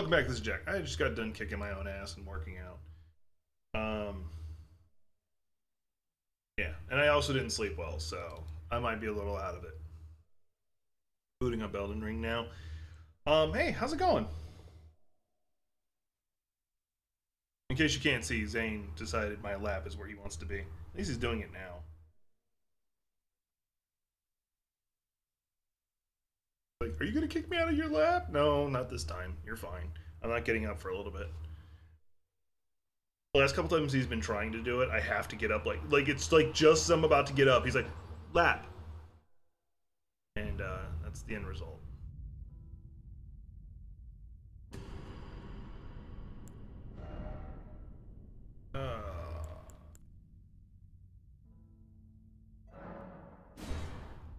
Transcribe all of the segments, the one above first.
Welcome back, this is Jack. I just got done kicking my own ass and working out. Yeah, and I also didn't sleep well, so I might be a little out of it. Booting up Elden Ring now. Hey, how's it going? In case you can't see, Zane decided my lap is where he wants to be. At least he's doing it now. Like, are you gonna kick me out of your lap? No, not this time. You're fine. I'm not getting up for a little bit. The last couple times he's been trying to do it, I have to get up like it's like just as I'm about to get up, he's like, lap. And that's the end result.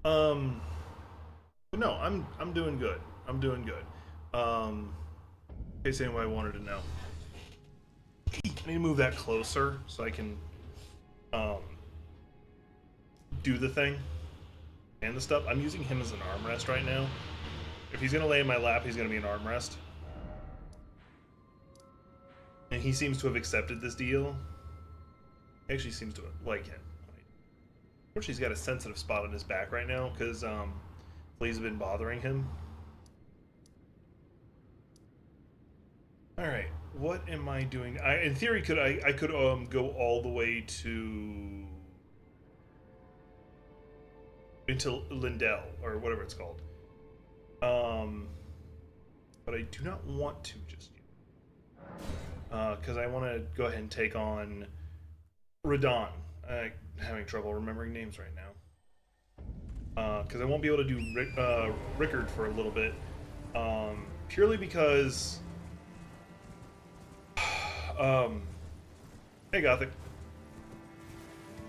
Um no, I'm doing good. I'm doing good. In case anybody wanted to know. I need to move that closer so I can do the thing and the stuff. I'm using him as an armrest right now. If he's gonna lay in my lap, he's gonna be an armrest. And he seems to have accepted this deal. He actually seems to like it. Unfortunately, he's got a sensitive spot on his back right now because fleas have been bothering him. All right, what am I doing? In theory, I could go all the way to into Lindell or whatever it's called. But I do not want to just yet because I want to go ahead and take on Radon. I'm having trouble remembering names right now because I won't be able to do Rickard for a little bit purely because. Hey Gothic.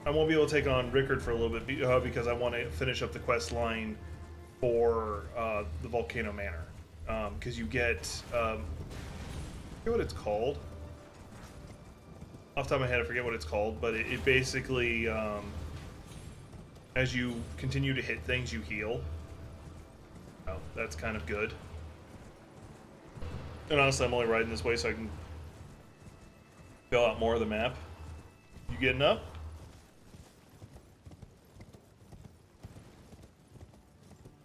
I won't be able to take on Rickard for a little bit because I want to finish up the quest line for the Volcano Manor. Because you get, I forget what it's called. Off the top of my head, I forget what it's called, but it basically, as you continue to hit things, you heal. Oh, that's kind of good. And honestly, I'm only riding this way so I can fill out more of the map. You getting up?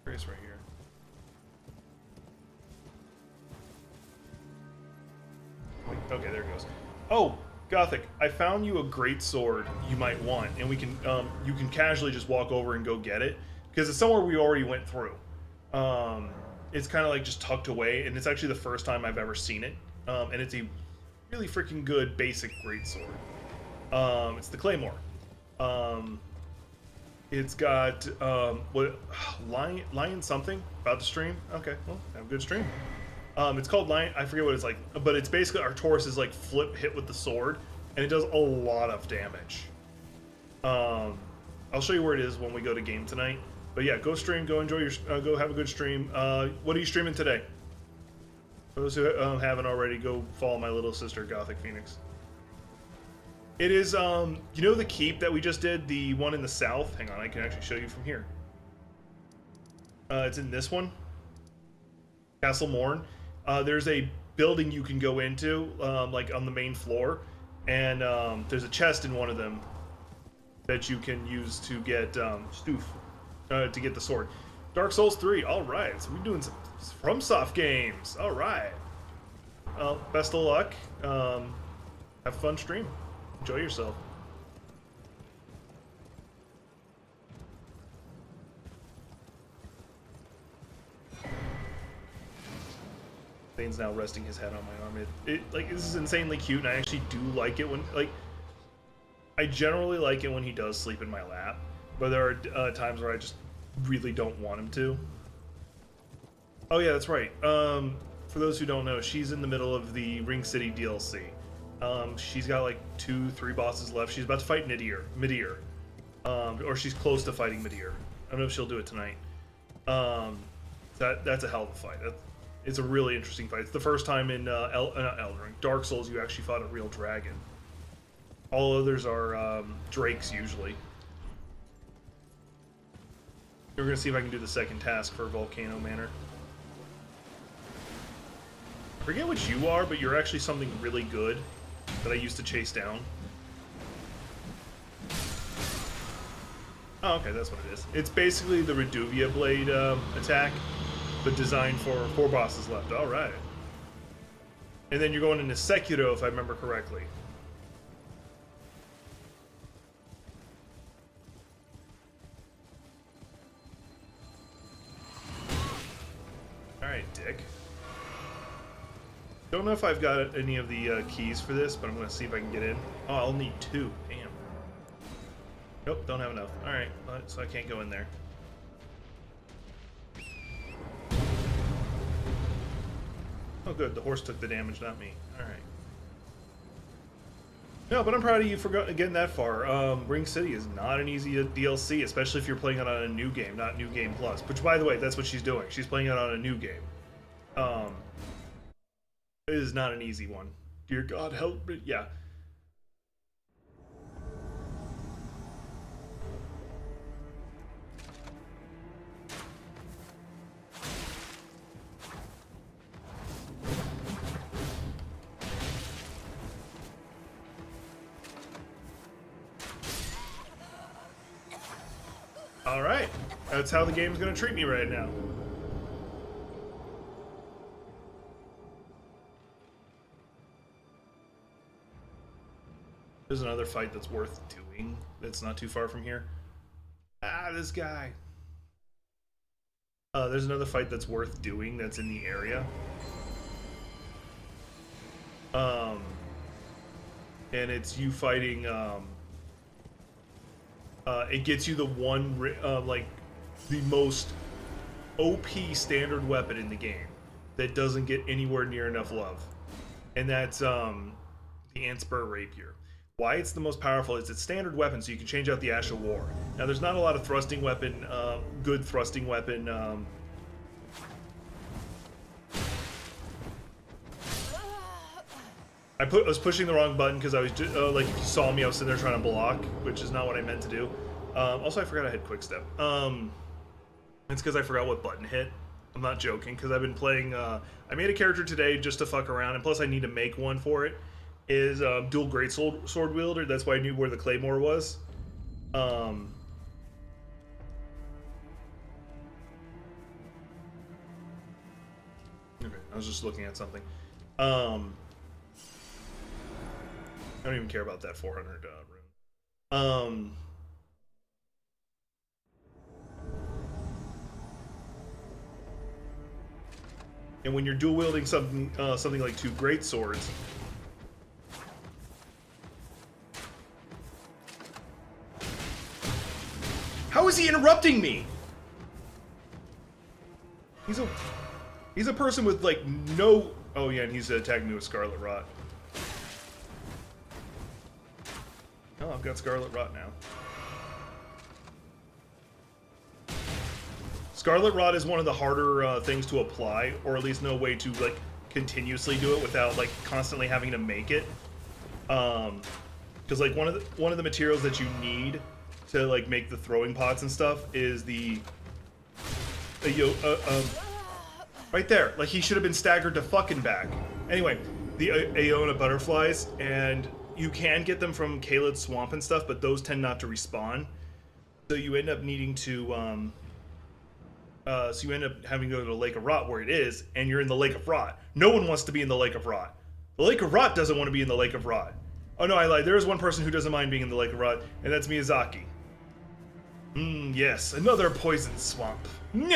Curious right here. Wait, okay, there it goes. Oh, Gothic, I found you a great sword you might want, and we can you can casually just walk over and go get it because it's somewhere we already went through. It's kind of like just tucked away, and it's actually the first time I've ever seen it, and it's a really freaking good basic greatsword. It's the Claymore. It's got what Lion something about the stream. Okay, well, have a good stream. It's called Lion. I forget what it's like, but it's basically our Taurus is like flip hit with the sword, and it does a lot of damage. I'll show you where it is when we go to game tonight. But yeah, go stream, go enjoy your, go have a good stream. What are you streaming today? For those who haven't already, go follow my little sister, Gothic Phoenix. It is, you know the keep that we just did? The one in the south? Hang on, I can actually show you from here. It's in this one. Castle Morn. There's a building you can go into, like on the main floor. And there's a chest in one of them that you can use to get Stoof, to get the sword. Dark Souls 3, alright. So we're doing some FromSoft games. Alright. Well, best of luck. Have a fun stream. Enjoy yourself. Zane's now resting his head on my arm. Like, this is insanely cute, and I actually do like it when, like, I generally like it when he does sleep in my lap, but there are times where I just really don't want him to. Oh yeah, that's right. For those who don't know, she's in the middle of the Ring City DLC. She's got like 2-3 bosses left. She's about to fight Midir. Or she's close to fighting Midir. I don't know if she'll do it tonight. That's a hell of a fight. It's a really interesting fight. It's the first time in not Elden Ring, Dark Souls, you actually fought a real dragon. All others are drakes usually. We're gonna see if I can do the second task for Volcano Manor. forget what you are, but you're actually something really good that I used to chase down. Oh, okay, that's what it is. It's basically the Reduvia Blade attack, but designed for 4 bosses left. All right. And then you're going into Sekiro, if I remember correctly. Alright, dick. Don't know if I've got any of the keys for this, but I'm going to see if I can get in. Oh, I'll need 2. Damn. Nope, don't have enough. Alright, so I can't go in there. Oh good, the horse took the damage, not me. Alright. No, but I'm proud of you for getting that far. Ring City is not an easy DLC, especially if you're playing it on a new game, not New Game Plus. Which, by the way, that's what she's doing. She's playing it on a new game. It is not an easy one. Dear God, help me. Yeah. Alright, that's how the game's gonna treat me right now. There's another fight that's worth doing that's not too far from here. Ah, this guy. There's another fight that's worth doing that's in the area. And it's you fighting, it gets you the one, like, the most OP standard weapon in the game that doesn't get anywhere near enough love. And that's, the Antspur Rapier. Why it's the most powerful is it's standard weapon, so you can change out the Ash of War. Now, there's not a lot of thrusting weapon, good thrusting weapon, I was pushing the wrong button because I was just, like, if you saw me, I was sitting there trying to block, which is not what I meant to do. Also, I forgot I had quick step. It's because I forgot what button hit. I'm not joking, because I've been playing, I made a character today just to fuck around, and plus I need to make one for it, is dual greatsword wielder. That's why I knew where the claymore was. Okay, I was just looking at something. I don't even care about that 400 rune. And when you're dual wielding something like 2 great swords, how is he interrupting me? He's a person with like no. Oh yeah, and he's attacking me with Scarlet Rot. Oh, I've got Scarlet Rot now. Scarlet Rot is one of the harder things to apply, or at least no way to like continuously do it without like constantly having to make it. Because like one of the materials that you need to like make the throwing pots and stuff is the right there. Like he should have been staggered to fucking back. Anyway, the Aeona butterflies, and you can get them from Caelid's Swamp and stuff, but those tend not to respawn. So you end up needing to so you end up having to go to the Lake of Rot where it is, and you're in the Lake of Rot. No one wants to be in the Lake of Rot. The Lake of Rot doesn't want to be in the Lake of Rot. Oh no, I lied. There is one person who doesn't mind being in the Lake of Rot, and that's Miyazaki. Yes, another poison swamp. I'm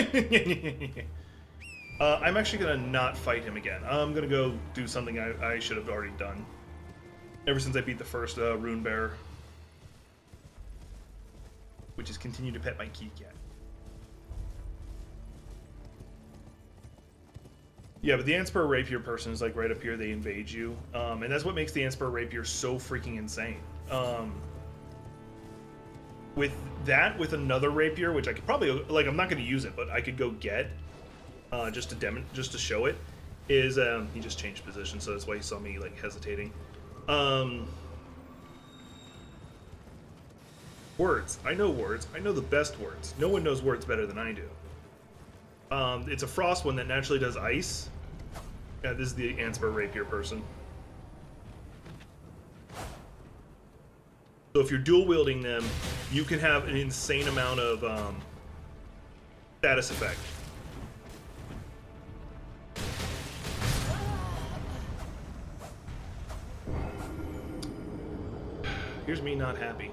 actually gonna not fight him again. I'm gonna go do something I should have already done. Ever since I beat the first Rune Bearer. Which is continue to pet my kitty cat. Yeah, but the Antspur Rapier person is like right up here, they invade you. And that's what makes the Antspur Rapier so freaking insane. With another Rapier, which I could probably, like, I'm not going to use it, but I could go get, just to show it, is, he just changed position, so that's why you saw me, like, hesitating. Words. I know words. I know the best words. No one knows words better than I do. It's a frost one that naturally does ice. Yeah, this is the Anspur Rapier person. So if you're dual wielding them, you can have an insane amount of status effect. Here's me not happy.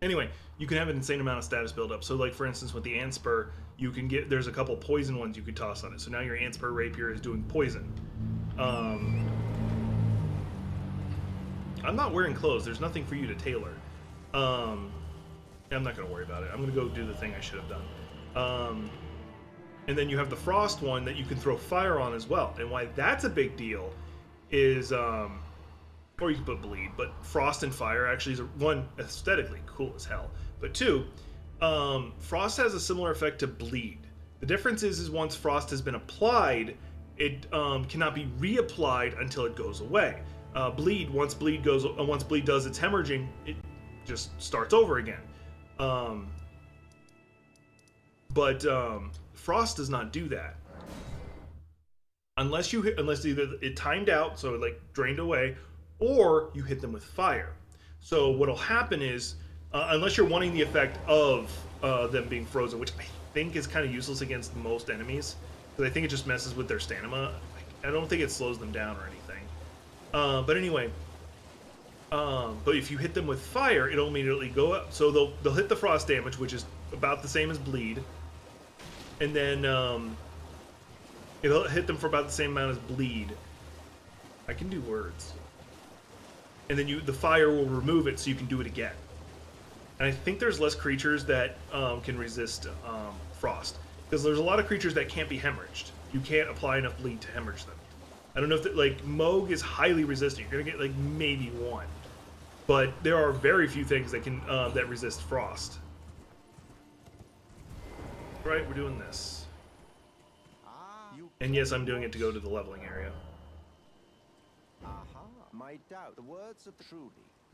Anyway, you can have an insane amount of status buildup. So like for instance with the Anspur, you can get, there's a couple poison ones you could toss on it. So now your Anspur Rapier is doing poison. I'm not wearing clothes. There's nothing for you to tailor. I'm not going to worry about it. I'm going to go do the thing I should have done. And then you have the Frost one that you can throw fire on as well. And why that's a big deal is, or you can put Bleed, but Frost and Fire actually is, one, aesthetically cool as hell. But two, Frost has a similar effect to Bleed. The difference is once Frost has been applied, it cannot be reapplied until it goes away. Bleed, once Bleed does its hemorrhaging, it just starts over again. But Frost does not do that. Unless either it timed out, so it like drained away, or you hit them with fire. So what'll happen is, unless you're wanting the effect of them being frozen, which I think is kind of useless against most enemies, because I think it just messes with their stamina. I don't think it slows them down or anything. But anyway, but if you hit them with fire, it'll immediately go up. So they'll hit the frost damage, which is about the same as bleed, and then it'll hit them for about the same amount as bleed. I can do words. And then the fire will remove it, so you can do it again. And I think there's less creatures that can resist frost, because there's a lot of creatures that can't be hemorrhaged. You can't apply enough bleed to hemorrhage them. I don't know if like Moog is highly resistant. You're gonna get like maybe one, but there are very few things that can that resist frost. Right, we're doing this, and yes, I'm doing it to go to the leveling area. My doubt. The words of truly,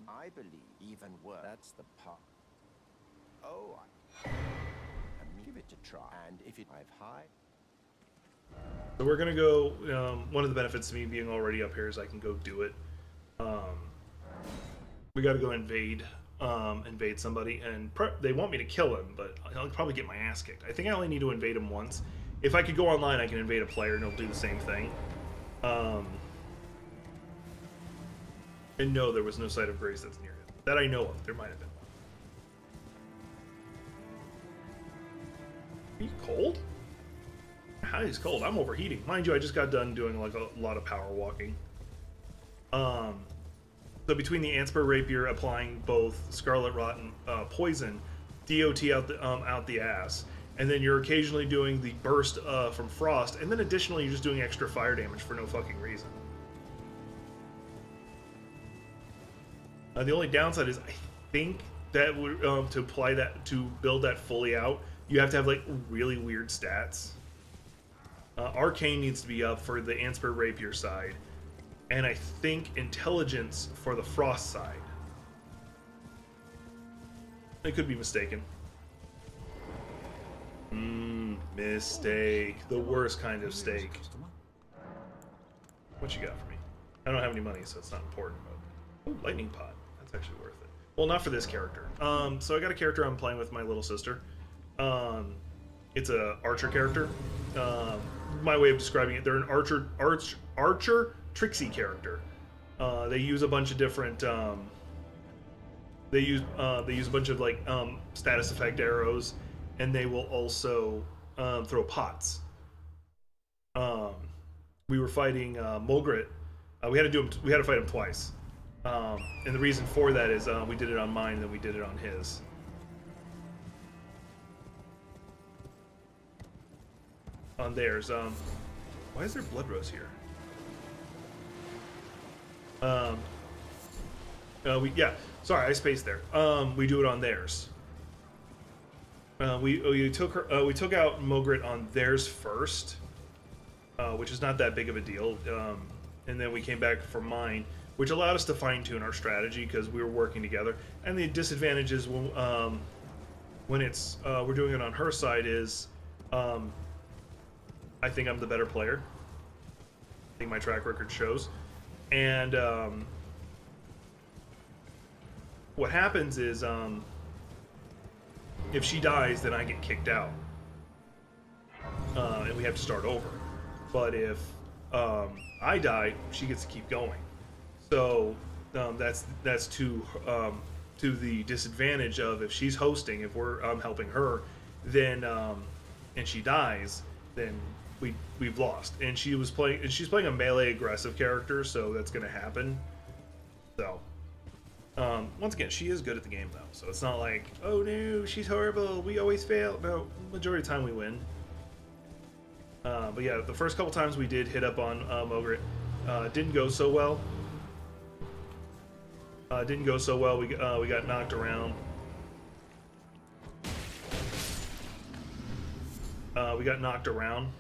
I believe. Even worse. That's the part. Oh, I give it a try. And if it, I've high. So we're gonna go. One of the benefits to me being already up here is I can go do it. We got to go invade somebody, and they want me to kill him, but I'll probably get my ass kicked. I think I only need to invade him once. If I could go online, I can invade a player, and it'll do the same thing. And no, there was no site of grace that's near it. That I know of. There might have been. Are you cold? How is cold? I'm overheating. Mind you, I just got done doing like a lot of power walking. So between the Anspur Rapier applying both Scarlet Rot and Poison, DOT out the ass, and then you're occasionally doing the burst from Frost, and then additionally you're just doing extra fire damage for no fucking reason. The only downside is I think that would to build that fully out, you have to have like really weird stats. Arcane needs to be up for the Anspur Rapier side, and I think Intelligence for the Frost side. I could be mistaken. Mistake. The worst kind of steak. What you got for me? I don't have any money, so it's not important, but... Ooh, lightning pot. That's actually worth it. Well, not for this character. So I got a character I'm playing with my little sister. It's a archer character. My way of describing it, they're an archer tricksy character. They use a bunch of different they use a bunch of like status effect arrows, and they will also throw pots. We were fighting Mulgrit. We had to fight him twice, and the reason for that is we did it on mine, and then we did it on his. On theirs. Why is there blood rose here? Yeah, sorry, I spaced there. We do it on theirs. We took out Mogrit on theirs first, which is not that big of a deal. And then we came back for mine, which allowed us to fine tune our strategy because we were working together. And the disadvantages when it's we're doing it on her side is I think I'm the better player. I think my track record shows. And what happens is if she dies, then I get kicked out. And we have to start over. But if I die, she gets to keep going. So that's to the disadvantage of if she's hosting, if we're helping her, then and she dies, then we've lost. And she's playing a melee aggressive character, so that's gonna happen. So once again, she is good at the game though, so it's not like, oh no, she's horrible, we always fail. No, majority of the time we win. But yeah, the first couple times we did hit up on Ogre, didn't go so well. Didn't go so well. We got knocked around. We got knocked around.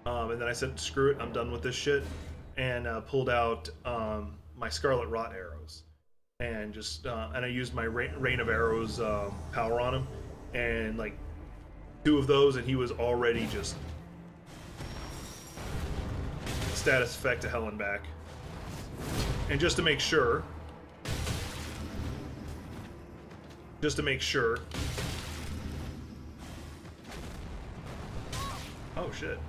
And then I said, screw it, I'm done with this shit. And pulled out my Scarlet Rot arrows. And just, and I used my Rain of Arrows power on him. And like 2 of those, and he was already just status effect to hell and back. And just to make sure, oh shit.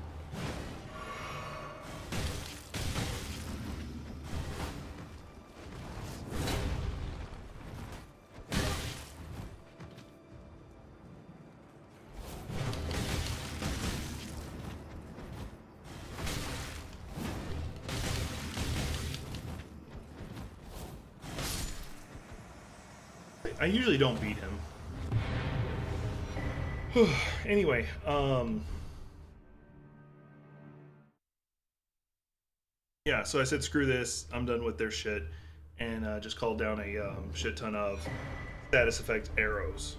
I usually don't beat him. Anyway, yeah, so I said screw this, I'm done with their shit, and just called down a shit ton of status effect arrows.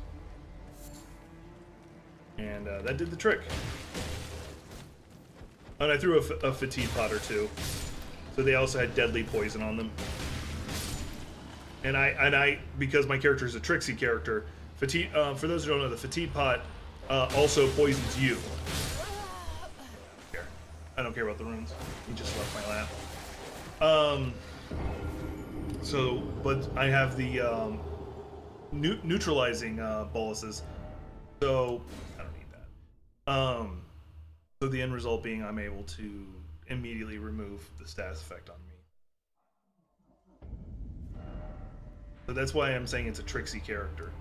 And that did the trick. And I threw a fatigue pot or 2. So they also had deadly poison on them. And I because my character is a tricksy character, fatigue. For those who don't know, the fatigue pot also poisons you. I don't care about the runes. He just left my lap. So, but I have the neutralizing boluses, so I don't need that. So the end result being I'm able to immediately remove the status effect on me. So that's why I'm saying it's a tricksy character.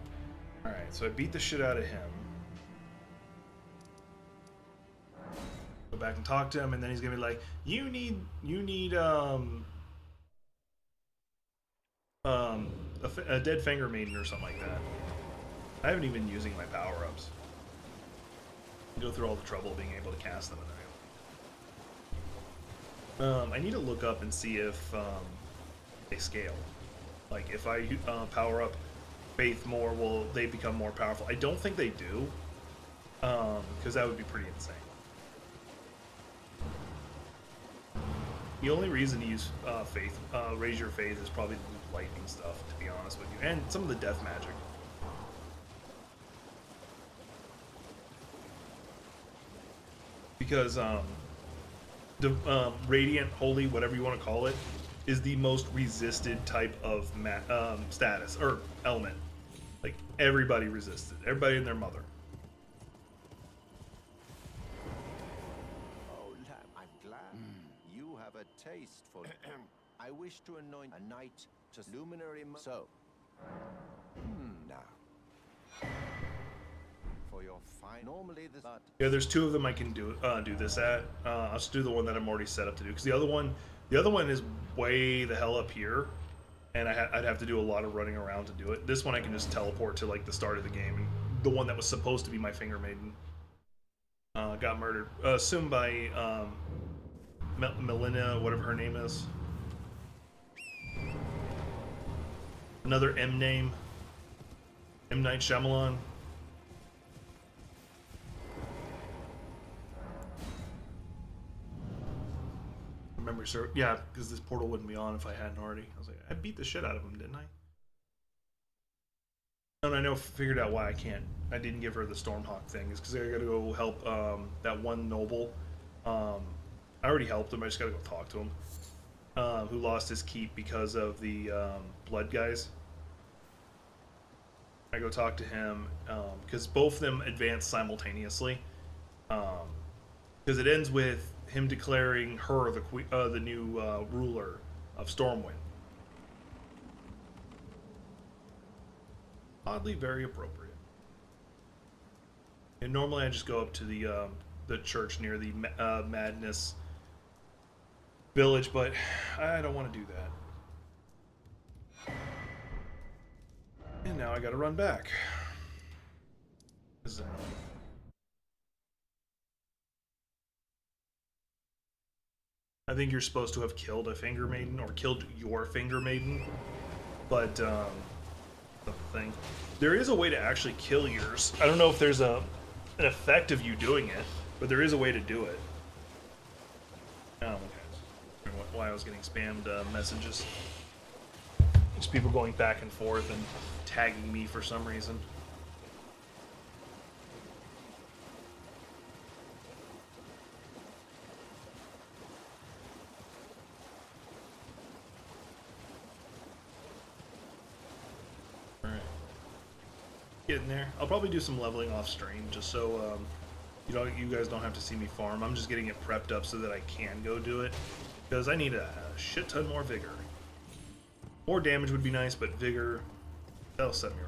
Alright, so I beat the shit out of him. Go back and talk to him, and then he's gonna be like, you need a dead finger maiden or something like that. I haven't even been using my power-ups. Go through all the trouble of being able to cast them in there. I need to look up and see if they scale. Like, if I power up Faith more, will they become more powerful? I don't think they do, because that would be pretty insane. The only reason to use Faith, raise your Faith, is probably the lightning stuff, to be honest with you, and some of the death magic. Because the Radiant, Holy, whatever you want to call it, is the most resisted type of status or element. Like, everybody resisted. Everybody and their mother. Oh, I'm glad you have a taste for. I wish to anoint a knight to luminary. So, now for your fine. Normally, this. Yeah, there's 2 of them I can do this at. I'll just do the one that I'm already set up to do, because the other one is way the hell up here, and I'd have to do a lot of running around to do it. This one I can just teleport to like the start of the game, and the one that was supposed to be my finger maiden got murdered, assumed by Melina, whatever her name is. Another M name, M. Night Shyamalan. Memory server, yeah, because this portal wouldn't be on if I hadn't already. I was like, I beat the shit out of him, didn't I? And I know figured out why I didn't give her the Stormhawk thing is because I gotta go help that one noble. I already helped him. I just gotta go talk to him. Who lost his keep because of the blood guys. I go talk to him because both of them advance simultaneously. Because it ends with him declaring her the new ruler of Stormwind. Oddly, very appropriate. And normally, I just go up to the church near the Madness Village, but I don't want to do that. And now I got to run back. This is annoying. I think you're supposed to have killed a Finger Maiden or killed your Finger Maiden, but the thing. There is a way to actually kill yours. I don't know if there's an effect of you doing it, but there is a way to do it. Oh, okay. Why I was getting spammed messages. Just people going back and forth and tagging me for some reason. Getting there. I'll probably do some leveling off stream just so you guys don't have to see me farm. I'm just getting it prepped up so that I can go do it because I need a shit ton more vigor. More damage would be nice, but vigor, that'll set me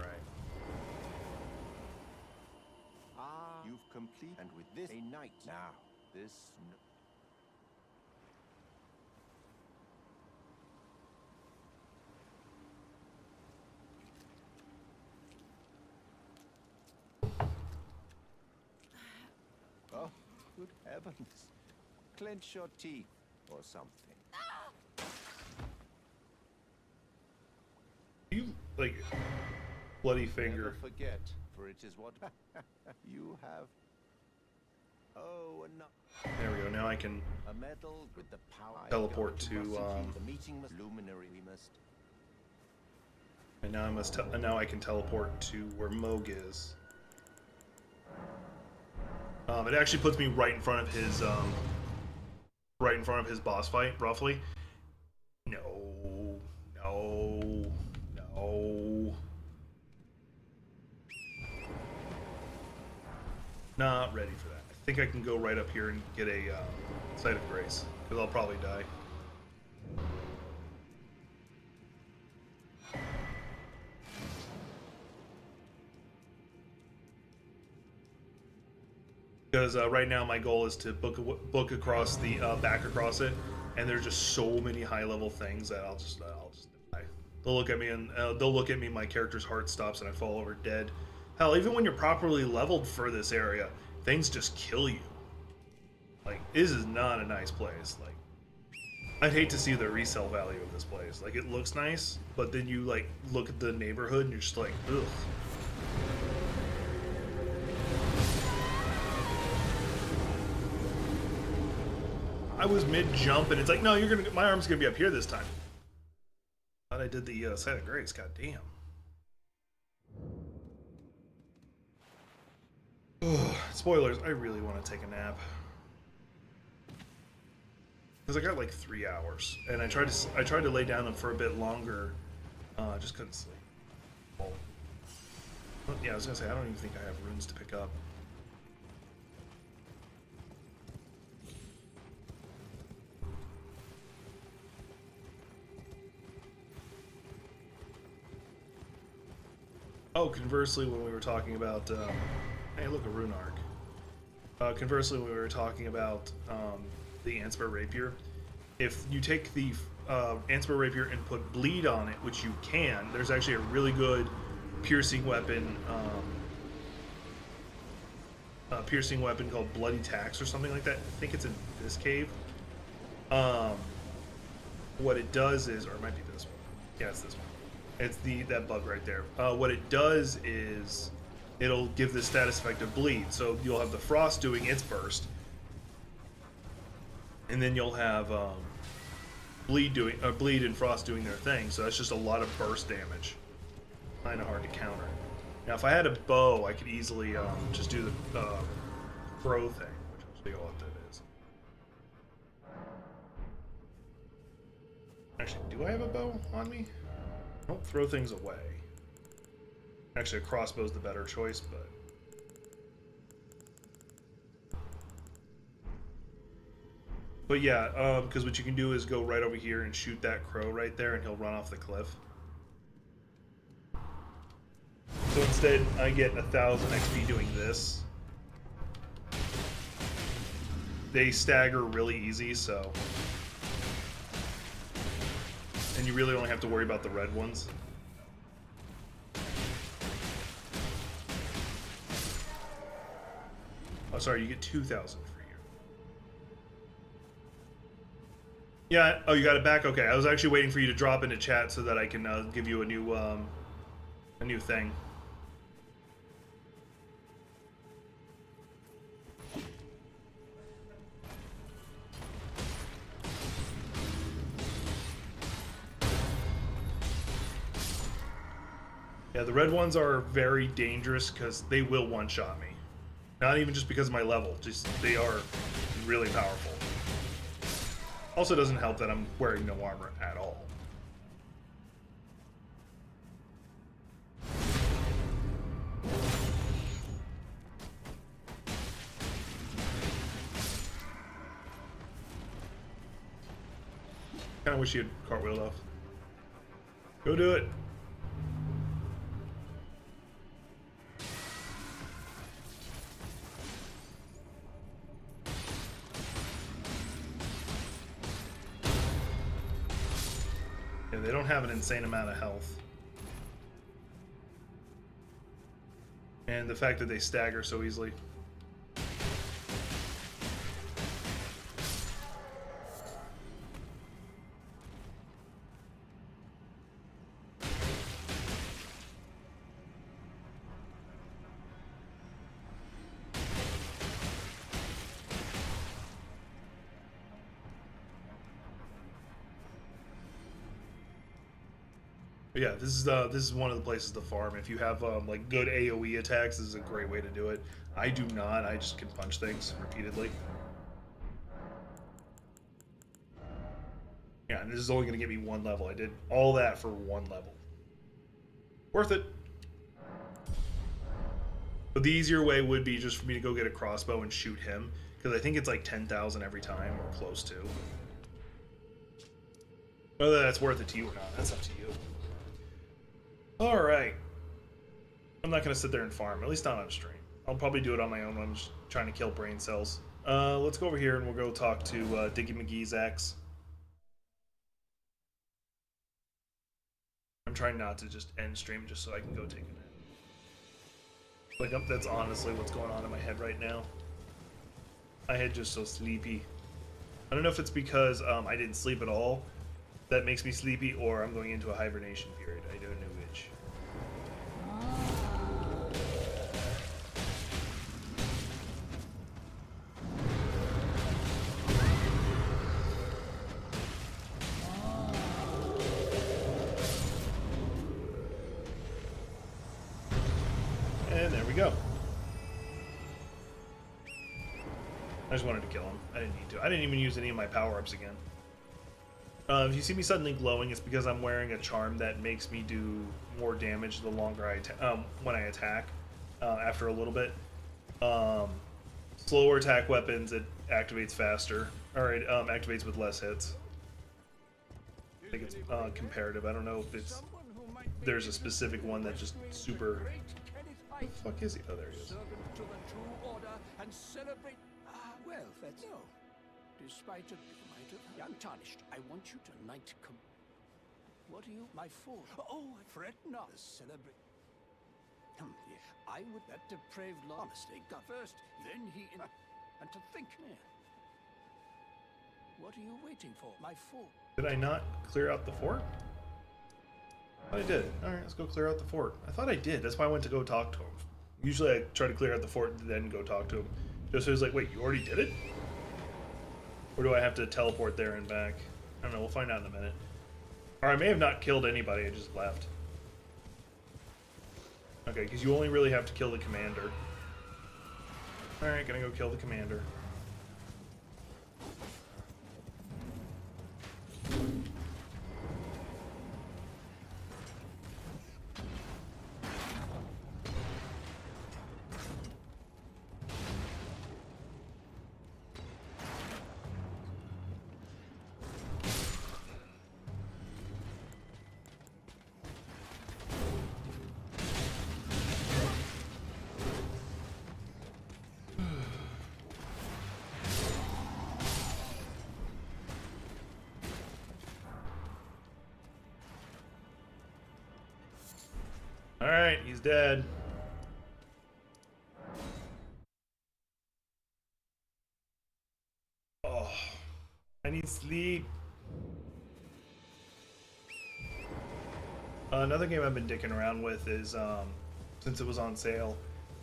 right. You've complete and with this a night now. This. Oh, good heavens. Clench your teeth or something. You, like, bloody finger. Never forget, for it is what you have. Oh, no. There we go. Now I can A medal with the power. teleport to, the meeting must luminary we must. and now I can teleport to where Moog is. It actually puts me right in front of his boss fight, roughly. No. Not ready for that. I think I can go right up here and get a Sight of Grace, because I'll probably die. Because right now my goal is to book across the back across it, and there's just so many high level things that I'll just die. They'll look at me and my character's heart stops and I fall over dead. Hell, even when you're properly leveled for this area, things just kill you. Like, this is not a nice place. Like, I'd hate to see the resale value of this place. Like, it looks nice, but then you like look at the neighborhood and you're just like, ugh. I was mid-jump, and it's like, no, my arm's gonna be up here this time. Thought I did the Sight of Grace, god damn. Ugh, spoilers, I really want to take a nap. Because I got like 3 hours, and I tried to lay down for a bit longer, just couldn't sleep. Well, yeah, I was gonna say, I don't even think I have runes to pick up. Oh, conversely, when we were talking about, hey, look, a rune arc. Conversely, when we were talking about the Ansper Rapier, if you take the Ansper Rapier and put bleed on it, which you can, there's actually a really good piercing weapon called Bloody Tax or something like that. I think it's in this cave. What it does is, or it might be this one. Yeah, it's this one. It's that bug right there. What it does is it'll give the status effect of bleed. So you'll have the frost doing its burst, and then you'll have bleed and frost doing their thing. So that's just a lot of burst damage. Kind of hard to counter. Now, if I had a bow, I could easily just do the throw thing, which I'll show you what that is. Actually, do I have a bow on me? Don't throw things away. Actually, a crossbow's the better choice, but... But yeah, because what you can do is go right over here and shoot that crow right there, and he'll run off the cliff. So instead, I get 1,000 XP doing this. They stagger really easy, so... And you really only have to worry about the red ones. Oh, sorry, you get 2,000 for you. Yeah, oh, you got it back? Okay, I was actually waiting for you to drop into chat so that I can give you a new thing. Yeah, the red ones are very dangerous because they will one-shot me. Not even just because of my level, just they are really powerful. Also doesn't help that I'm wearing no armor at all. Kinda wish you had cartwheeled off. Go do it! They don't have an insane amount of health. And the fact that they stagger so easily. But yeah, this is one of the places to farm. If you have like good AoE attacks, this is a great way to do it. I do not. I just can punch things repeatedly. Yeah, and this is only going to give me one level. I did all that for one level. Worth it. But the easier way would be just for me to go get a crossbow and shoot him, because I think it's like 10,000 every time, or close to. Whether that's worth it to you or not, that's up to you. Alright. I'm not going to sit there and farm, at least not on stream. I'll probably do it on my own when I'm just trying to kill brain cells. Let's go over here and we'll go talk to Diggy McGee's axe. I'm trying not to just end stream just so I can go take a nap. Like, that's honestly what's going on in my head right now. My head just so sleepy. I don't know if it's because I didn't sleep at all that makes me sleepy, or I'm going into a hibernation period. I don't know which. And there we go. I just wanted to kill him. I didn't need to. I didn't even use any of my power-ups again. If you see me suddenly glowing, it's because I'm wearing a charm that makes me do more damage the longer I when I attack. After a little bit, slower attack weapons, it activates faster, or it activates with less hits. I think it's comparative. I don't know if it's there's a specific one that just super. What the fuck is he? Oh, there he is. Well, that's no. Despite it, you might have untarnished. I want you tonight. What are you, my fool? Oh, fret not. Celebrate. Yeah. I would that depraved law. Honestly, God first, then he and to think. Yeah. What are you waiting for, my fool? Did I not clear out the fort? I did. All right, let's go clear out the fort. I thought I did. That's why I went to go talk to him. Usually I try to clear out the fort and then go talk to him. Just so he's like, wait, you already did it? Or do I have to teleport there and back? I don't know, we'll find out in a minute. Or I may have not killed anybody, I just left. Okay, because you only really have to kill the commander. Alright, gonna go kill the commander. Alright, he's dead. Oh, I need sleep. Another game I've been dicking around with is, since it was on sale,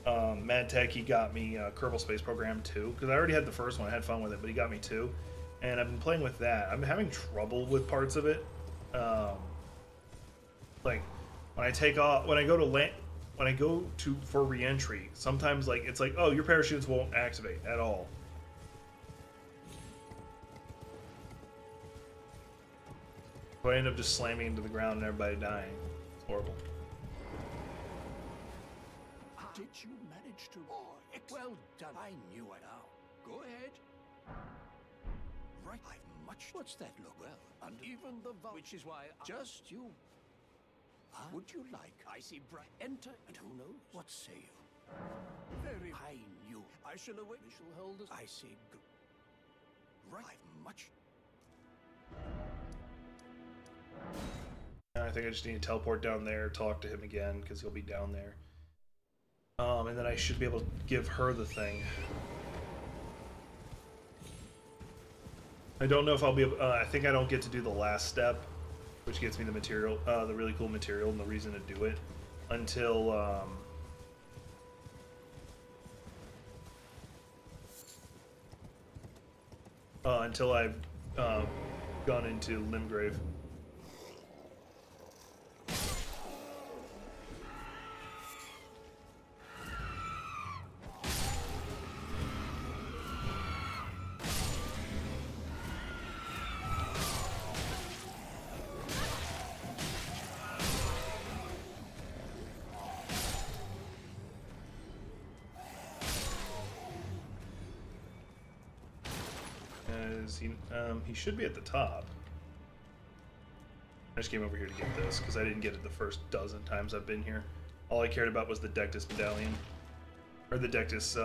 Mad Tech, he got me Kerbal Space Program 2, because I already had the first one, I had fun with it, but he got me 2, and I've been playing with that. I'm having trouble with parts of it. Like, when I take off, when I go to land, when I go to for re-entry, sometimes like it's like, oh, your parachutes won't activate at all. So I end up just slamming into the ground and everybody dying. It's horrible. Did you manage to? Oh, well done. I knew it now. Go ahead. Right. I've much. What's that look? Well, and even the which is why just you. Would you like? I see bright. Enter, and who knows? What say you? Very. I knew. I shall await. We shall hold us. I say good. Right. I've much. I think I just need to teleport down there, talk to him again, because he'll be down there. And then I should be able to give her the thing. I don't know if I'll be able, I think I don't get to do the last step, which gets me the material, the really cool material and the reason to do it, until, until I've, gone into Limgrave. He should be at the top. I just came over here to get this because I didn't get it the first dozen times I've been here. All I cared about was the Dectus medallion, or the Dectus,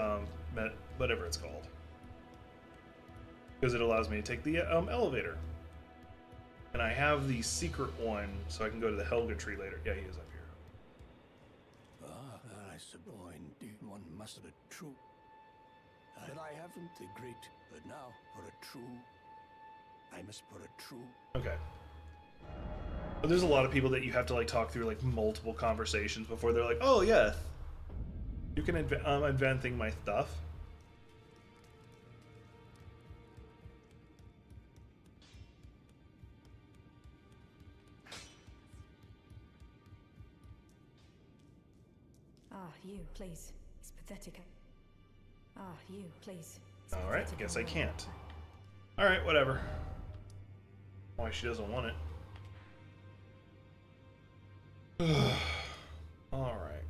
whatever it's called, because it allows me to take the elevator. And I have the secret one, so I can go to the Helga tree later. Yeah, he is up here. I suppose indeed one must have a true. But I haven't the great. But now for a true. I must put a true. Okay. But there's a lot of people that you have to like talk through like multiple conversations before they're like, oh yeah, you can inventing my stuff. You, please. It's pathetic. You, please. All right, guess I can't. All right, whatever. Why she doesn't want it. All right.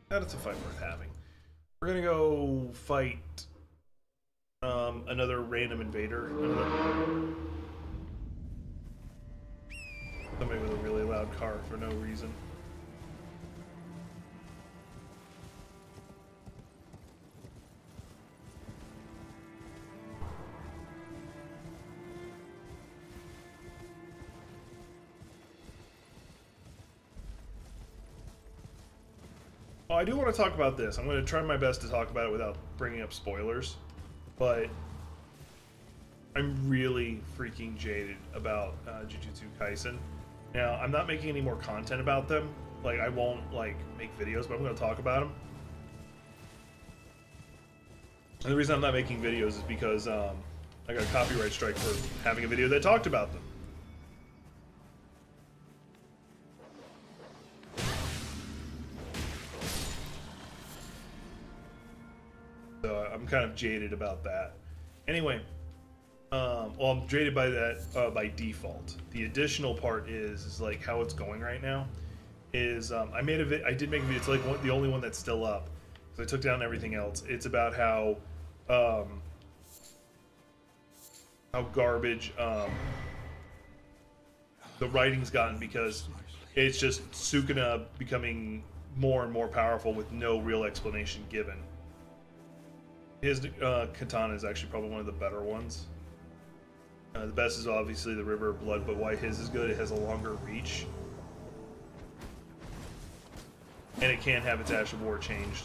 That's a fight worth having. We're gonna go fight another random invader. Somebody with a really loud car for no reason. Oh, I do want to talk about this. I'm going to try my best to talk about it without bringing up spoilers, but I'm really freaking jaded about Jujutsu Kaisen. Now, I'm not making any more content about them. Like, I won't, like, make videos, but I'm going to talk about them. And the reason I'm not making videos is because I got a copyright strike for having a video that talked about them. So I'm kind of jaded about that. Anyway, well, I'm jaded by that by default. The additional part is like how it's going right now. Is I did make a video. It's like the only one that's still up. So I took down everything else. It's about how garbage the writing's gotten, because it's just Sukuna becoming more and more powerful with no real explanation given. His katana is actually probably one of the better ones. The best is obviously the River of Blood, but why his is good, it has a longer reach. And it can have its Ash of War changed.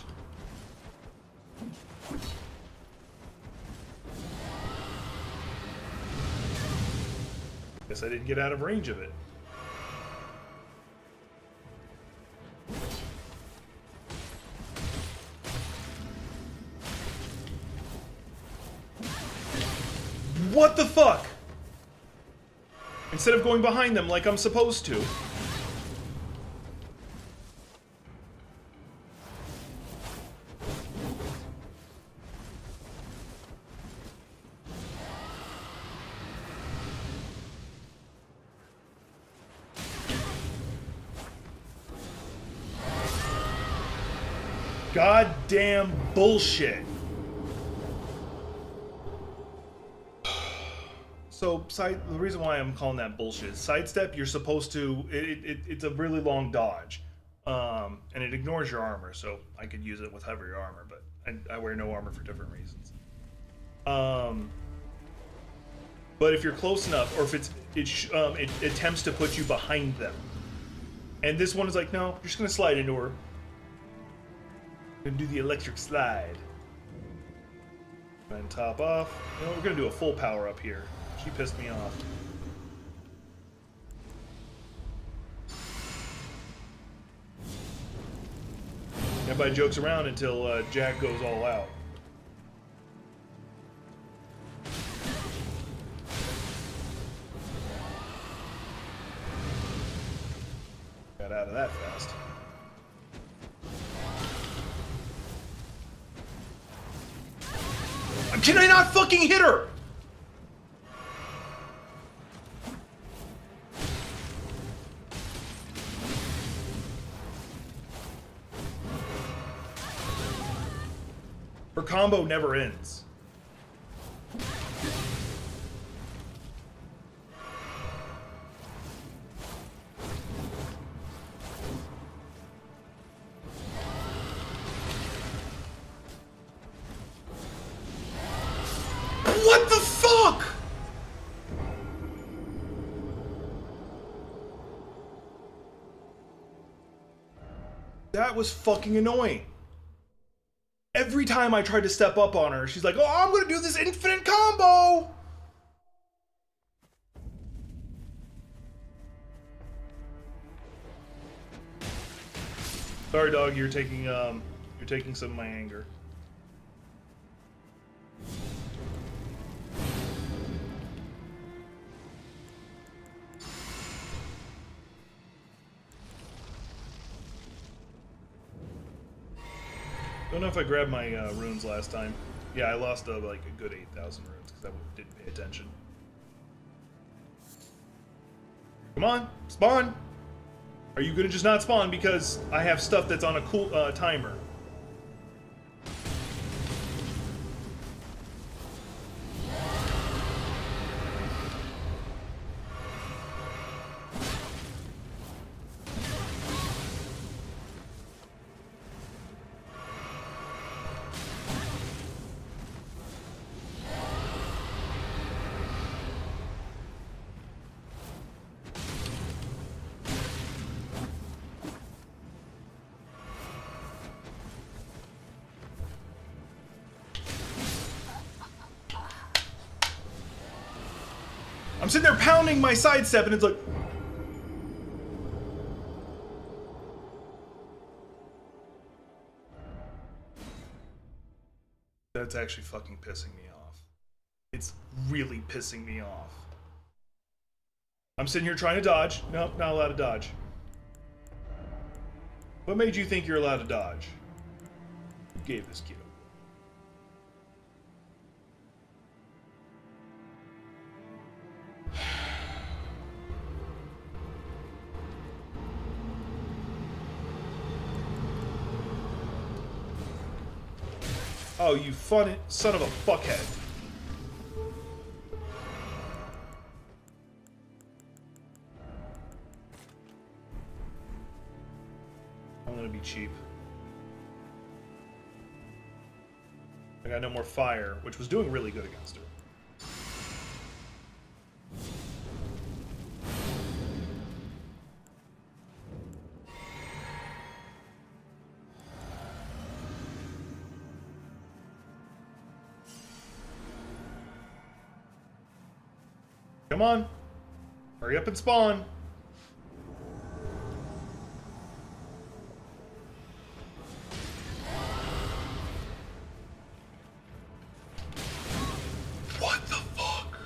Guess I didn't get out of range of it. What the fuck? Instead of going behind them like I'm supposed to. Goddamn bullshit. So, the reason why I'm calling that bullshit is sidestep, you're supposed to, it's a really long dodge. And it ignores your armor, so I could use it with heavier armor, but I wear no armor for different reasons. But if you're close enough, or if it attempts to put you behind them. And this one is like, no, you're just gonna slide into her. Gonna do the electric slide. And top off. You know, we're gonna do a full power up here. She pissed me off. Everybody jokes around until Jack goes all out. Got out of that fast. Can I not fucking hit her? Her combo never ends. What the fuck? That was fucking annoying. Every time I tried to step up on her, she's like, oh, I'm gonna do this infinite combo! Sorry, dog, you're taking some of my anger. Don't know if I grabbed my runes last time. Yeah, I lost like a good 8,000 runes because I didn't pay attention. Come on, spawn! Are you gonna just not spawn because I have stuff that's on a cool timer? I'm sitting there pounding my sidestep and it's like... That's actually fucking pissing me off. It's really pissing me off. I'm sitting here trying to dodge. Nope, not allowed to dodge. What made you think you're allowed to dodge? Who gave this kid a Oh, you fun son of a fuckhead. I'm gonna be cheap. I got no more fire, which was doing really good against her. Come on. Hurry up and spawn. What the fuck?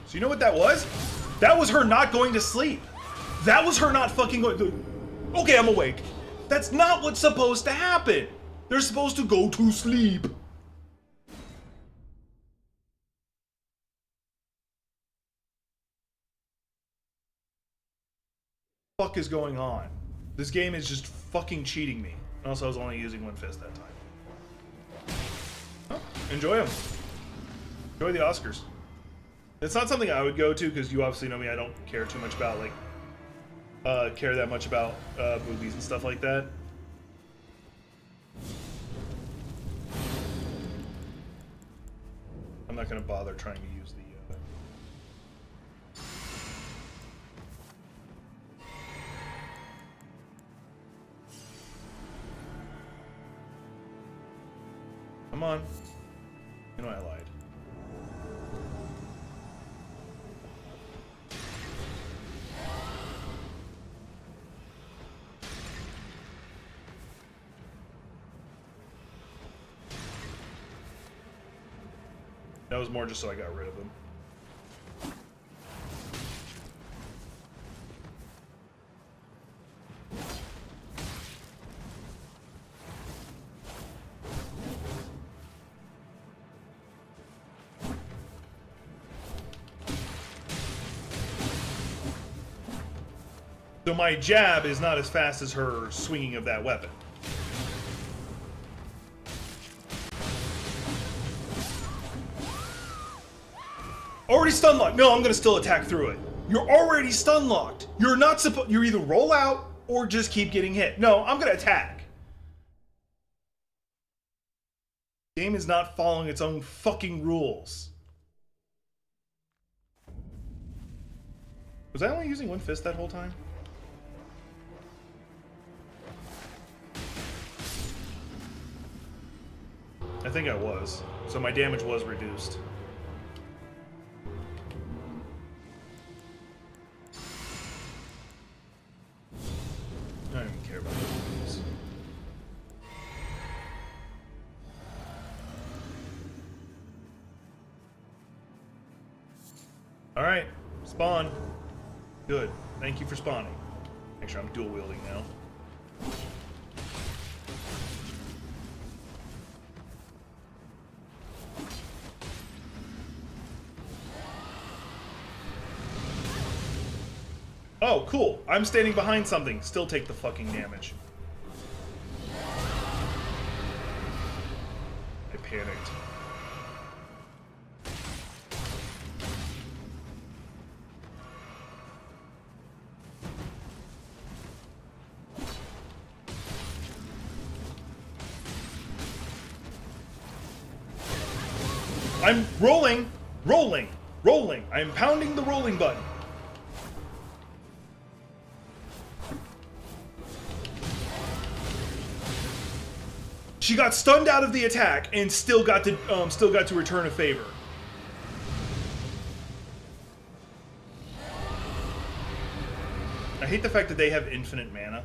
So you know what that was? That was her not going to sleep. That was her not fucking going to... Okay, I'm awake. That's not what's supposed to happen. They're supposed to go to sleep. Fuck is going on? This game is just fucking cheating me. Also, I was only using one fist that time. Oh, enjoy them. Enjoy the Oscars. It's not something I would go to because you obviously know me. I don't care too much about care that much about movies and stuff like that. I'm not gonna bother trying to use the. Come on. You know I lied. That was more just so I got rid of them. So my jab is not as fast as her swinging of that weapon. Already stun locked. No, I'm gonna still attack through it. You're already stun locked. You're not supposed. You either roll out or just keep getting hit. No, I'm gonna attack. The game is not following its own fucking rules. Was I only using one fist that whole time? I think I was. So my damage was reduced. I don't even care about those. Alright, spawn. Good. Thank you for spawning. Make sure I'm dual wielding now. Oh, cool. I'm standing behind something. Still take the fucking damage. I panicked. I'm rolling, rolling, rolling. I'm pounding the rolling button. She got stunned out of the attack and still got to return a favor. I hate the fact that they have infinite mana.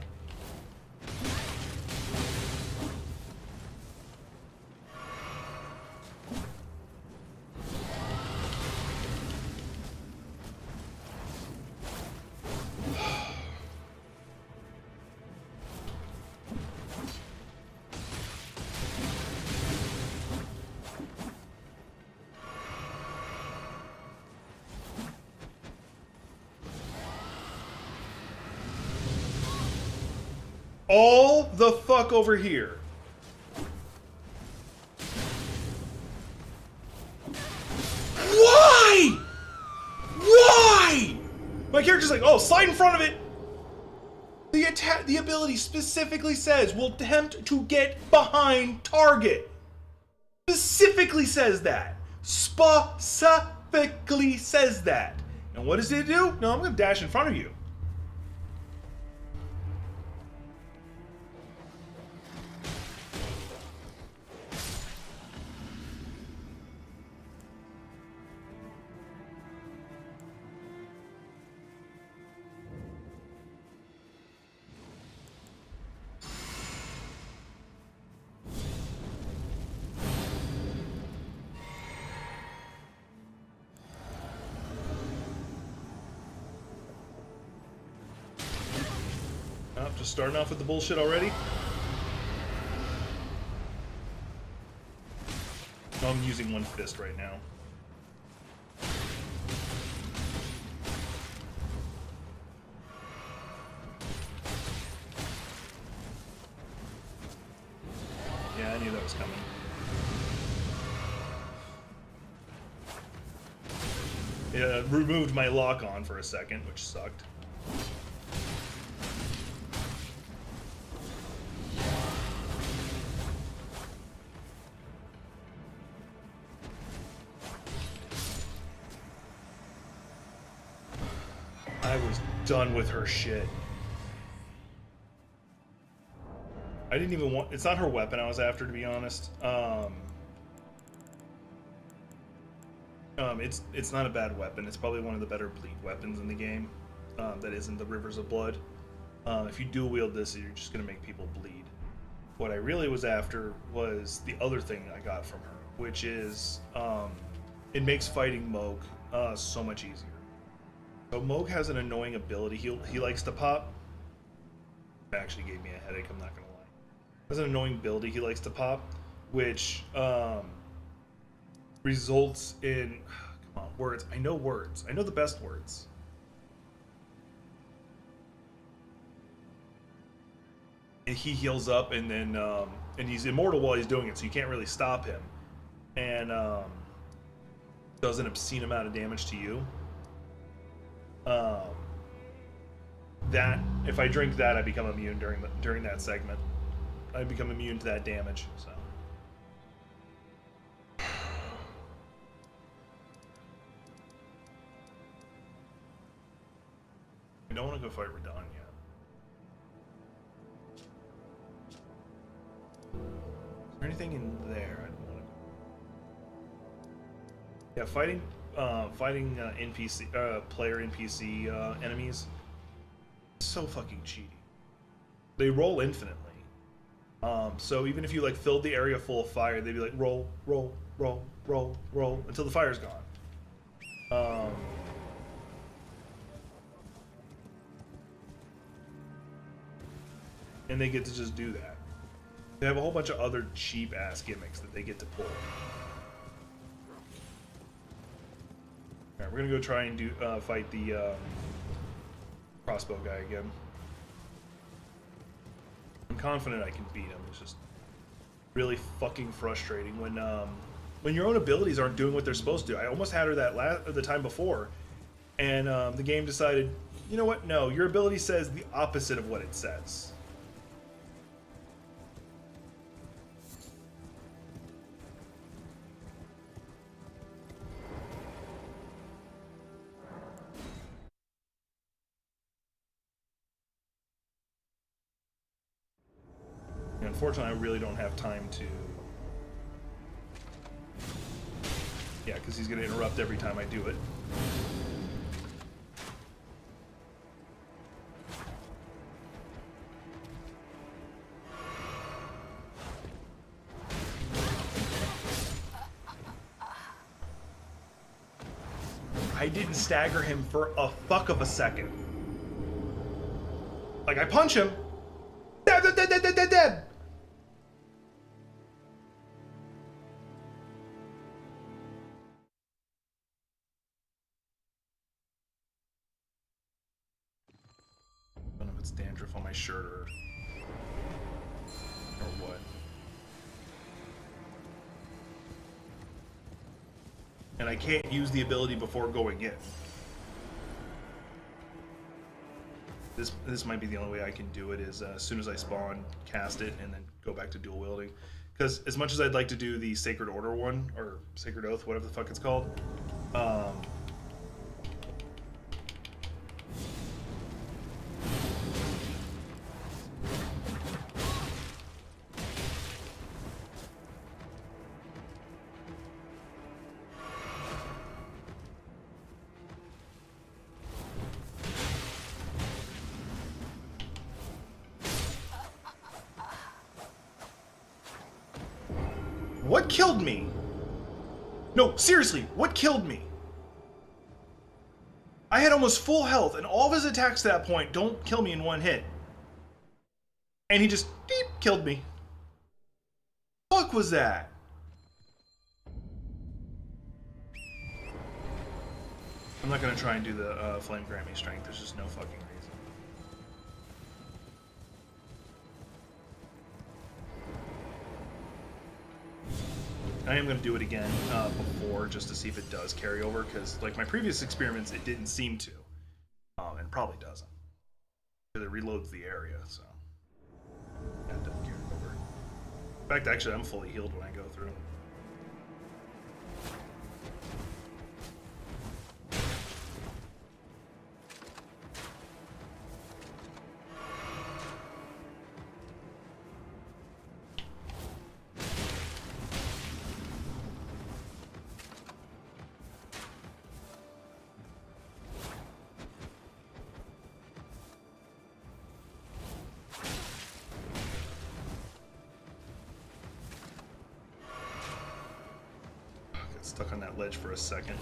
all the fuck over here. Why? Why? My character's like, oh, slide in front of it. The ability specifically says will attempt to get behind target. Specifically says that. Specifically says that. And what does it do? No, I'm gonna dash in front of you. Just starting off with the bullshit already. No, I'm using one fist right now. Yeah, I knew that was coming. Yeah, removed my lock on for a second, which sucked. I was done with her shit. I didn't even want... It's not her weapon I was after, to be honest. It's not a bad weapon. It's probably one of the better bleed weapons in the game. That isn't the Rivers of Blood. If you dual wield this, you're just gonna make people bleed. What I really was after was the other thing I got from her, which is it makes fighting Moog so much easier. So Moog has an annoying ability he likes to pop. It actually gave me a headache, I'm not gonna lie. Has an annoying ability he likes to pop, which results in come on, words. I know words. I know the best words. And he heals up and then and he's immortal while he's doing it, so you can't really stop him. And does an obscene amount of damage to you. That if I drink that, I become immune during that segment. I become immune to that damage. So I don't want to go fight Radon yet. Is there anything in there? I don't want to. Yeah, fighting NPC player NPC enemies. So fucking cheaty. They roll infinitely. So even if you like filled the area full of fire, they'd be like roll, roll, roll, roll, roll until the fire's gone. And they get to just do that. They have a whole bunch of other cheap ass gimmicks that they get to pull. Alright, we're gonna go try and fight the crossbow guy again. I'm confident I can beat him. It's just really fucking frustrating when your own abilities aren't doing what they're supposed to. I almost had her the time before, and the game decided, you know what? No, your ability says the opposite of what it says. Unfortunately, I really don't have time to... Yeah, because he's going to interrupt every time I do it. I didn't stagger him for a fuck of a second. Like, I punch him. Dead, dead, dead, dead, dead, dead. I don't know if it's dandruff on my shirt or Or what? And I can't use the ability before going in. This might be the only way I can do it, is as soon as I spawn, cast it, and then go back to dual wielding. Because as much as I'd like to do the Sacred Order one, or Sacred Oath, whatever the fuck it's called, what killed me? No, seriously, what killed me? I had almost full health, and all of his attacks at that point don't kill me in one hit. And he just, beep, killed me. Fuck was that? I'm not gonna try and do the Flame Grant Me Strength, there's just no fucking reason. I am going to do it again before, just to see if it does carry over, because like my previous experiments, it didn't seem to, and probably doesn't, because it reloads the area, so that doesn't carry over. In fact, actually, I'm fully healed when I go through. Stuck on that ledge for a second.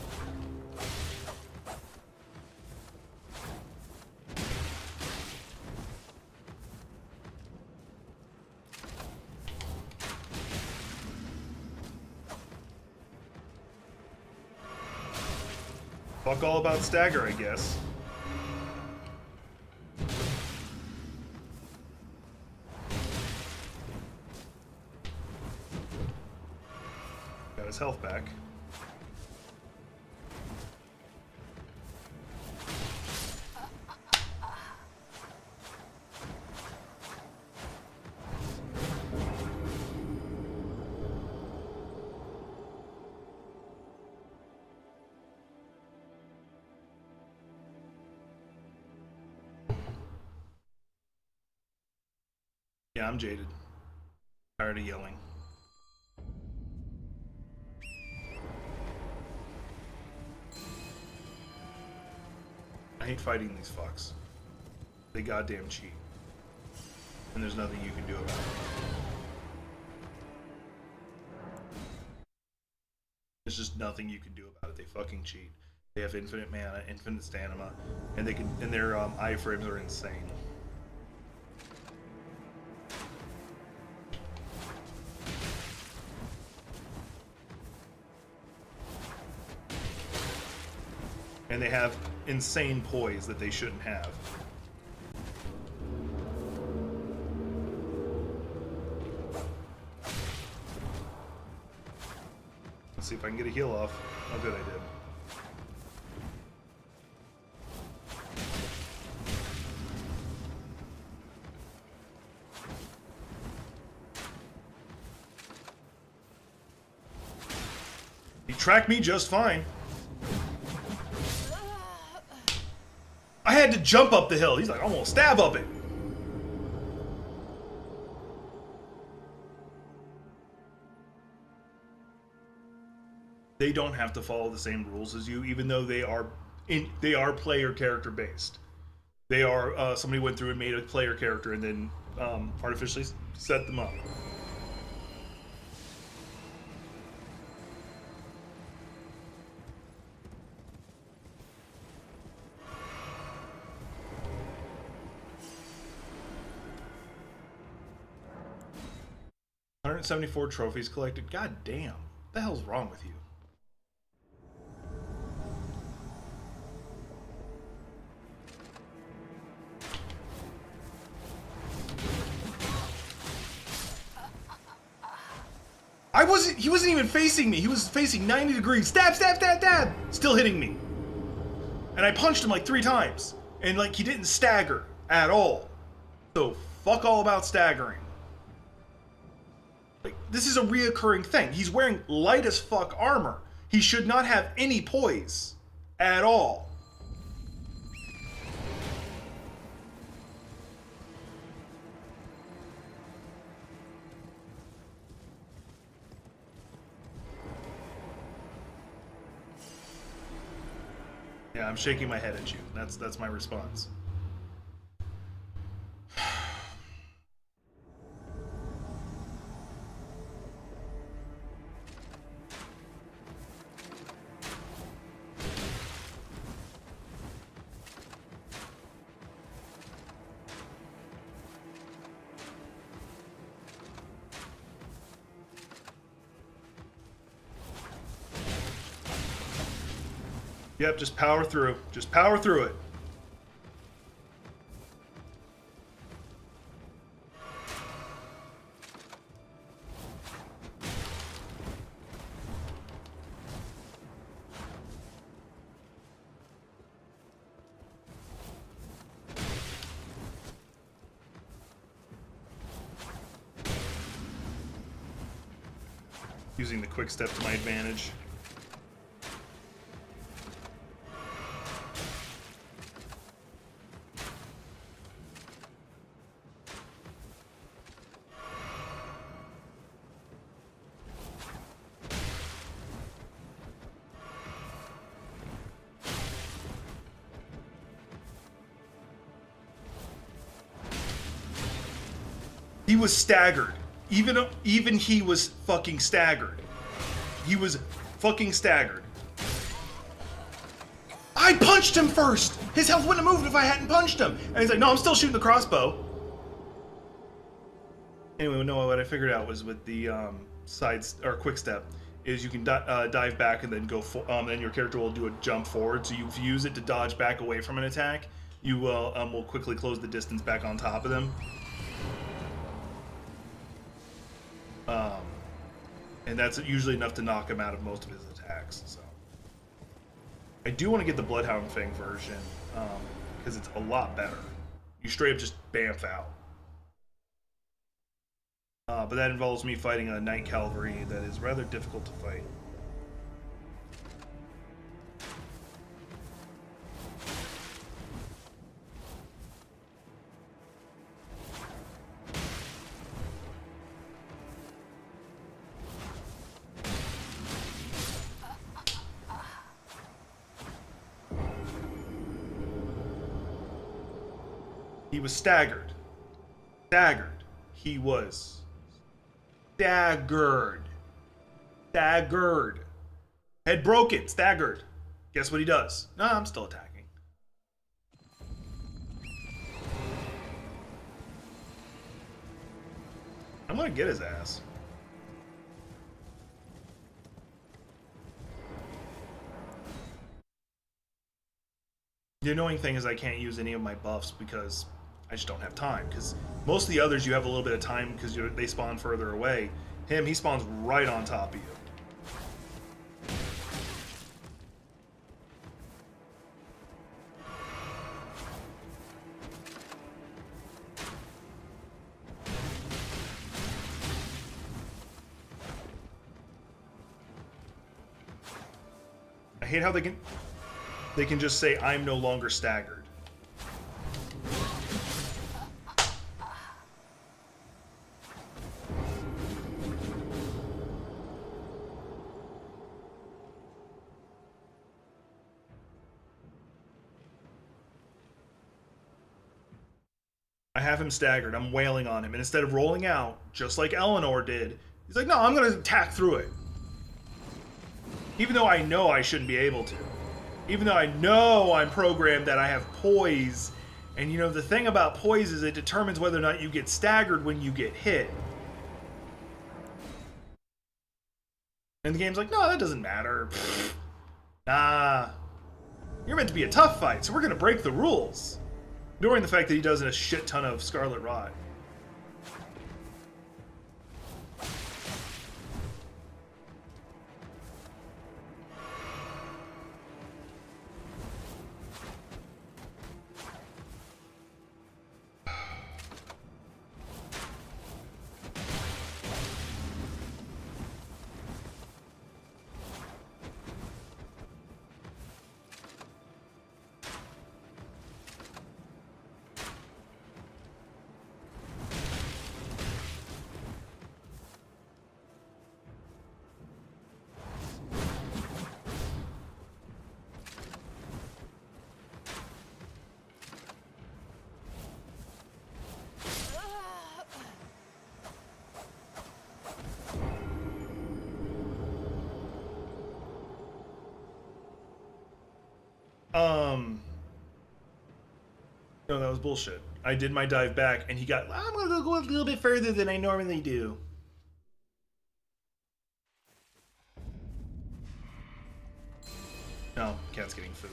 Fuck all about stagger, I guess. Got his health back. Yeah, I'm jaded. Tired of yelling. I hate fighting these fucks. They goddamn cheat. And there's nothing you can do about it. There's just nothing you can do about it. They fucking cheat. They have infinite mana, infinite stamina, and they can, and their iframes are insane. And they have insane poise that they shouldn't have. Let's see if I can get a heal off. Oh good, I did. He tracked me just fine. I had to jump up the hill. He's like, I'm gonna stab up it. They don't have to follow the same rules as you, even though they are player character based. They are somebody went through and made a player character and then artificially set them up. $174 trophies collected. God damn. What the hell's wrong with you? He wasn't even facing me. He was facing 90 degrees. Stab, stab, stab, stab. Still hitting me. And I punched him like 3 times. And like he didn't stagger at all. So fuck all about staggering. Like, this is a reoccurring thing. He's wearing light as fuck armor. He should not have any poise at all. Yeah, I'm shaking my head at you. That's my response. Yep, just power through. Just power through it. Using the quick step to my advantage. He was staggered. Even he was fucking staggered. He was fucking staggered. I punched him first! His health wouldn't have moved if I hadn't punched him! And he's like, no, I'm still shooting the crossbow. Anyway, no, what I figured out was with the or quick step, is you can dive back and then go, then your character will do a jump forward. So you use it to dodge back away from an attack. You will quickly close the distance back on top of them. And that's usually enough to knock him out of most of his attacks. So I do want to get the Bloodhound Fang version because it's a lot better. You straight up just bamf out. But that involves me fighting a Knight Cavalry that is rather difficult to fight. He was staggered. Staggered. He was staggered. Staggered. Head broken. Staggered. Guess what he does? No, I'm still attacking. I'm gonna get his ass. The annoying thing is I can't use any of my buffs because I just don't have time. Because most of the others you have a little bit of time because they spawn further away. Him, he spawns right on top of you. I hate how they can just say, I'm no longer staggered. I have him staggered. I'm wailing on him. And instead of rolling out, just like Eleanor did, he's like, no, I'm going to attack through it. Even though I know I shouldn't be able to. Even though I know I'm programmed that I have poise, and you know, the thing about poise is it determines whether or not you get staggered when you get hit. And the game's like, no, that doesn't matter. Pfft. Nah. You're meant to be a tough fight, so we're gonna break the rules. Ignoring the fact that he does in a shit ton of Scarlet Rot. No, that was bullshit. I did my dive back, and he got, I'm gonna go a little bit further than I normally do. No, cat's getting food.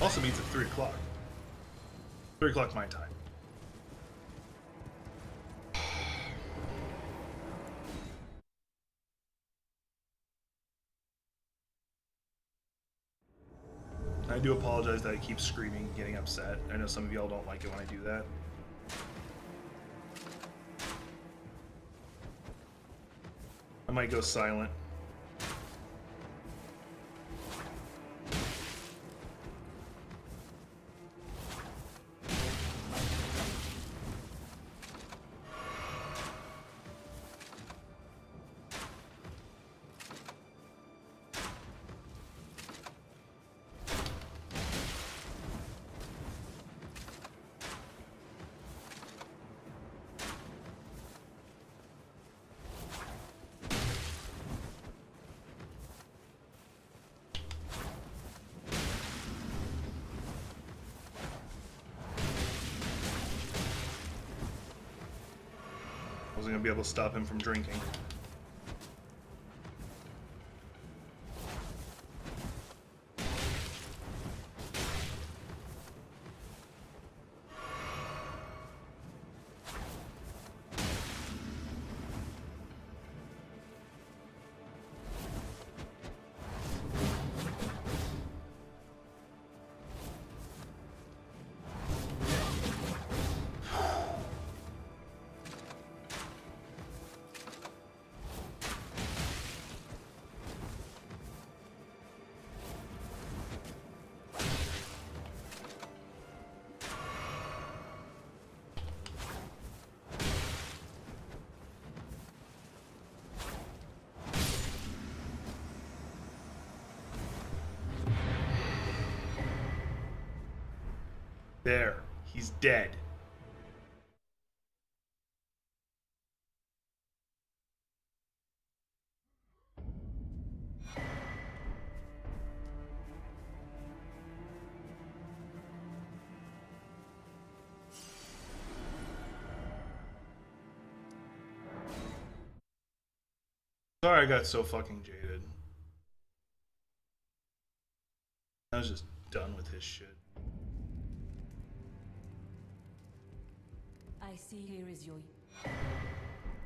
Also means at 3 o'clock. 3 o'clock my time. I do apologize that I keep screaming and getting upset. I know some of y'all don't like it when I do that. I might go silent. I wasn't gonna be able to stop him from drinking. There, he's dead. Sorry I got so fucking jaded. I was just done with his shit. I see here is your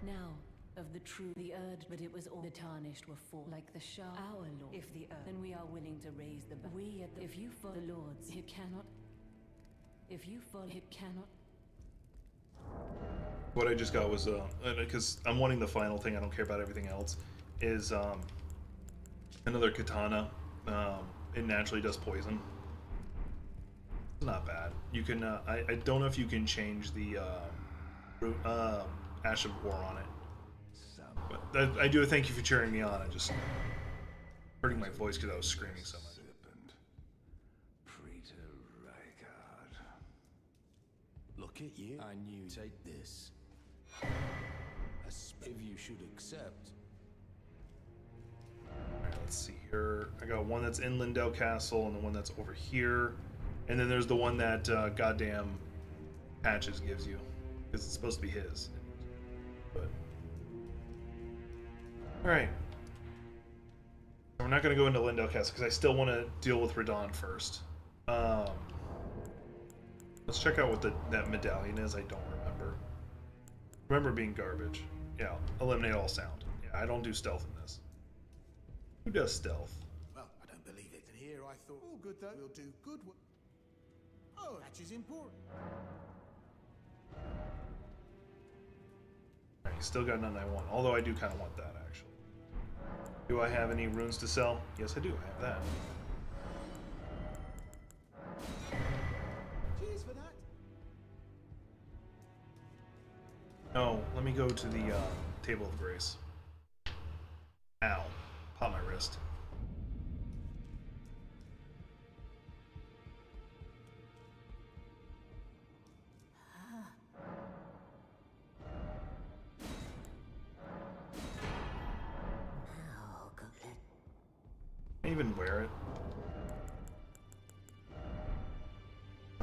now of the true the urge, but it was all the tarnished were for like the Shah our lord. If the earth, then we are willing to raise the we at the if you follow the lords, it cannot. If you follow it cannot. What I just got was because I'm wanting the final thing. I don't care about everything else. Is another katana. It naturally does poison. It's not bad. You can. I don't know if you can change the Ash of War on it. But I do thank you for cheering me on. I just hurting my voice because I was screaming so much. Look at you. I knew take this. If you should accept. Alright, let's see here. I got one that's in Lindell Castle and the one that's over here. And then there's the one that goddamn Patches gives you. Because it's supposed to be his. But alright. So we're not going to go into Lindell Castle because I still want to deal with Radon first. Let's check out what that medallion is. I don't remember. Remember being garbage. Yeah, eliminate all sound. Yeah, I don't do stealth in this. Who does stealth? Well, I don't believe it. And here I thought, oh, good though. We'll do good work. Oh, that is important. Alright, still got none I want. Although I do kind of want that, actually. Do I have any runes to sell? Yes, I do. I have that. Cheers for that. No, let me go to the Table of Grace. Ow. Pop my wrist. Can I even wear it?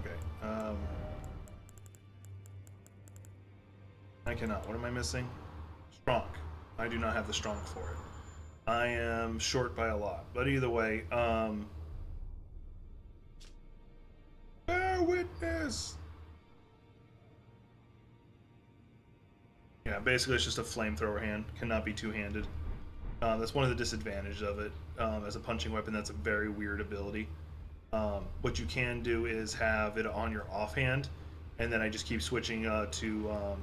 Okay. I cannot. What am I missing? Strong. I do not have the strong for it. I am short by a lot. But either way, bear witness. Yeah, basically it's just a flamethrower hand. Cannot be two-handed. That's one of the disadvantages of it. As a punching weapon, that's a very weird ability. What you can do is have it on your offhand, and then I just keep switching to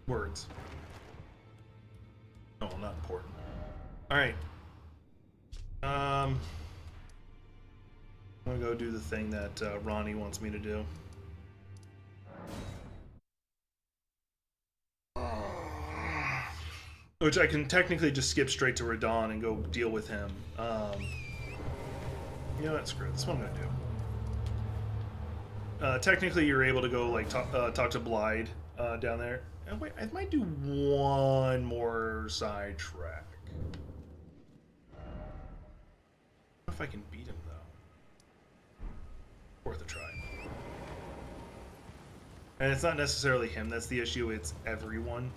words. Oh, well, not important. All right. I'm gonna go do the thing that Ronnie wants me to do. Which I can technically just skip straight to Radon and go deal with him. You know what? Screw it. That's what I'm gonna do. Technically, you're able to go like talk to Blyde down there. And wait, I might do one more side track. I don't know if I can beat him though. Worth a try. And it's not necessarily him that's the issue. It's everyone.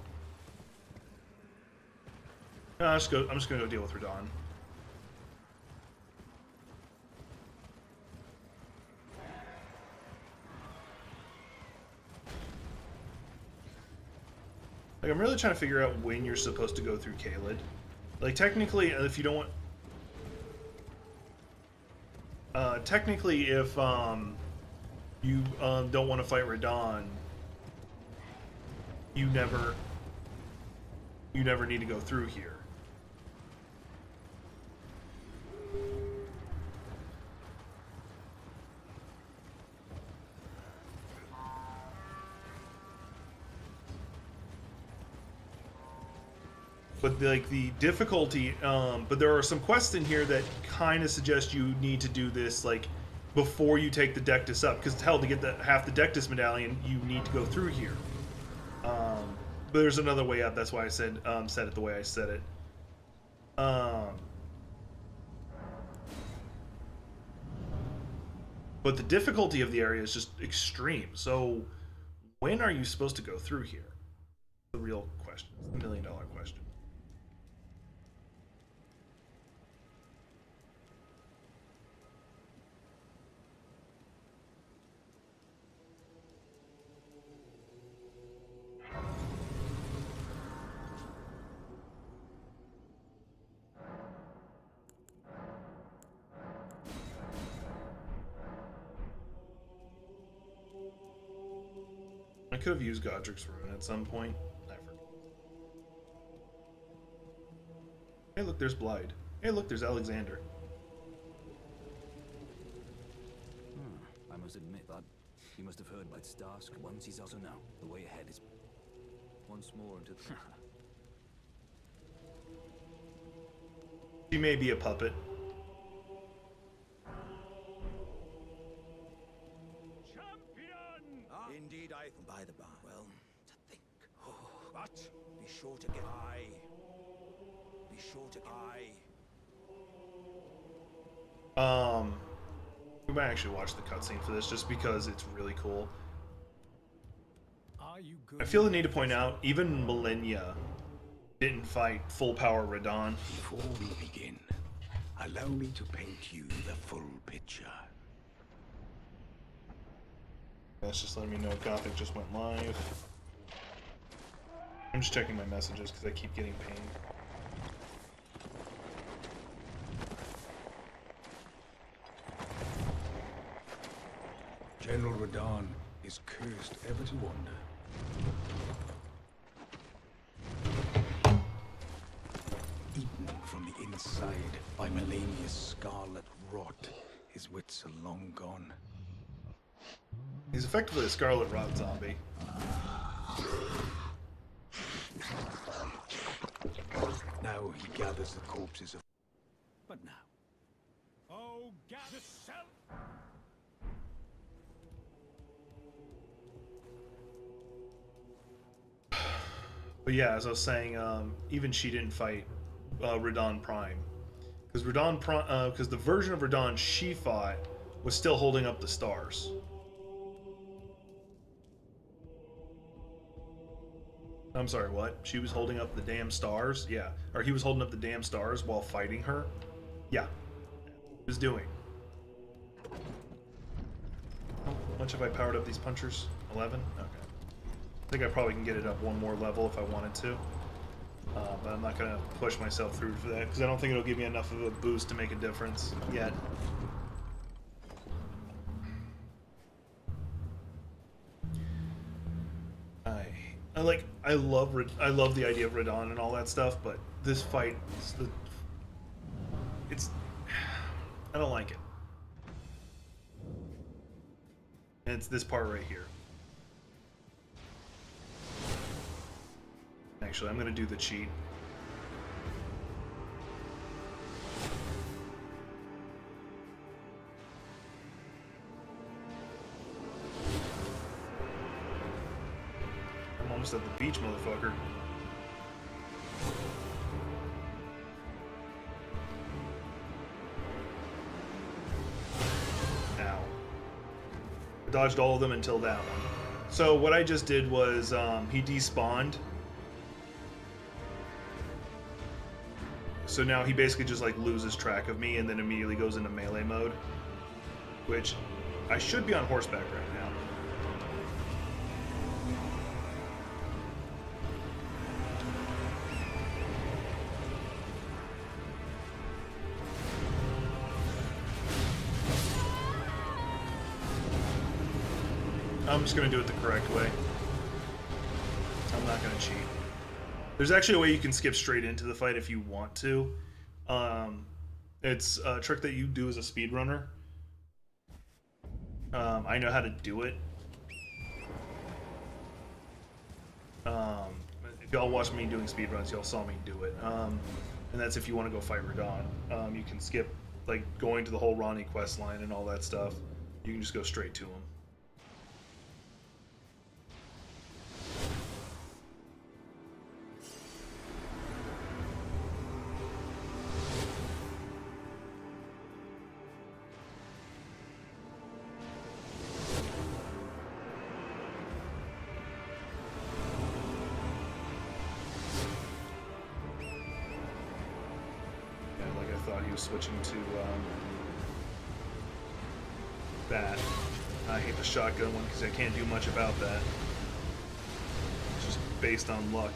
No, I'm just gonna go deal with Radon. Like, I'm really trying to figure out when you're supposed to go through Caelid. Like, technically, if you don't want... technically, if, you, don't want to fight Radon, you never need to go through here. But like the difficulty, but there are some quests in here that kind of suggest you need to do this like before you take the Dectus up, because hell, to get half the Dectus medallion, you need to go through here. But there's another way up. That's why I said it the way I said it. But the difficulty of the area is just extreme. So when are you supposed to go through here? The real question. It's the $1 million question. I could have used Godric's Rune at some point. I forget. Hey, look, there's Blyde. Hey, look, there's Alexander. I must admit that he must have heard about Starsk once. He's also now. The way ahead is once more into the... She may be a puppet. Indeed, I by the by. Well, to think. But be sure to get Be sure to We might actually watch the cutscene for this just because it's really cool. Are you good? I feel the need to point out, even Millennia didn't fight full power Radon. Before we begin, allow me to paint you the full picture. That's just letting me know Gothic just went live. I'm just checking my messages because I keep getting pinged. General Radon is cursed ever to wander. Eaten from the inside by Melania's scarlet rot, his wits are long gone. He's effectively a Scarlet Rot zombie. Now he gathers the corpses of... But now... Oh, gather self! But yeah, as I was saying, even she didn't fight Radon Prime. Because because the version of Radahn she fought was still holding up the stars. I'm sorry, what? She was holding up the damn stars? Yeah. Or he was holding up the damn stars while fighting her? Yeah. He was doing. How much have I powered up these punchers? 11? Okay. I think I probably can get it up one more level if I wanted to. But I'm not going to push myself through for that, because I don't think it'll give me enough of a boost to make a difference yet. I love the idea of Radahn and all that stuff, but this fight I don't like it. And it's this part right here. Actually, I'm going to do the cheat. I'm almost at the beach, motherfucker. Ow. I dodged all of them until that one. So what I just did was he despawned. So now he basically just like loses track of me and then immediately goes into melee mode, which I should be on horseback right now. I'm just going to do it the correct way. I'm not going to cheat. There's actually a way you can skip straight into the fight if you want to. It's a trick that you do as a speedrunner. I know how to do it. If y'all watch me doing speedruns, y'all saw me do it. And that's if you want to go fight Radahn. You can skip like going to the whole Ronnie quest line and all that stuff. You can just go straight to him. Switching to that. I hate the shotgun one because I can't do much about that. It's just based on luck.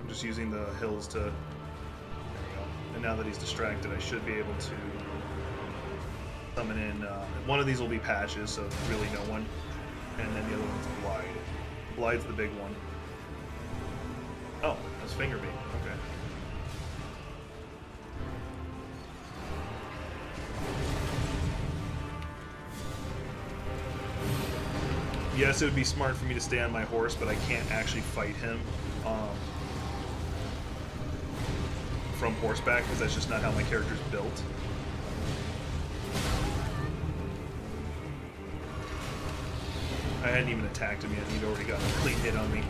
I'm just using the hills to... There we go. And now that he's distracted, I should be able to summon in... one of these will be patches, so really no one. And then the other one's Blide. Blide's the big one. Oh, that's finger beam. Okay. Yes, it would be smart for me to stay on my horse, but I can't actually fight him from horseback because that's just not how my character's built. I hadn't even attacked him yet, and he'd already gotten a clean hit on me.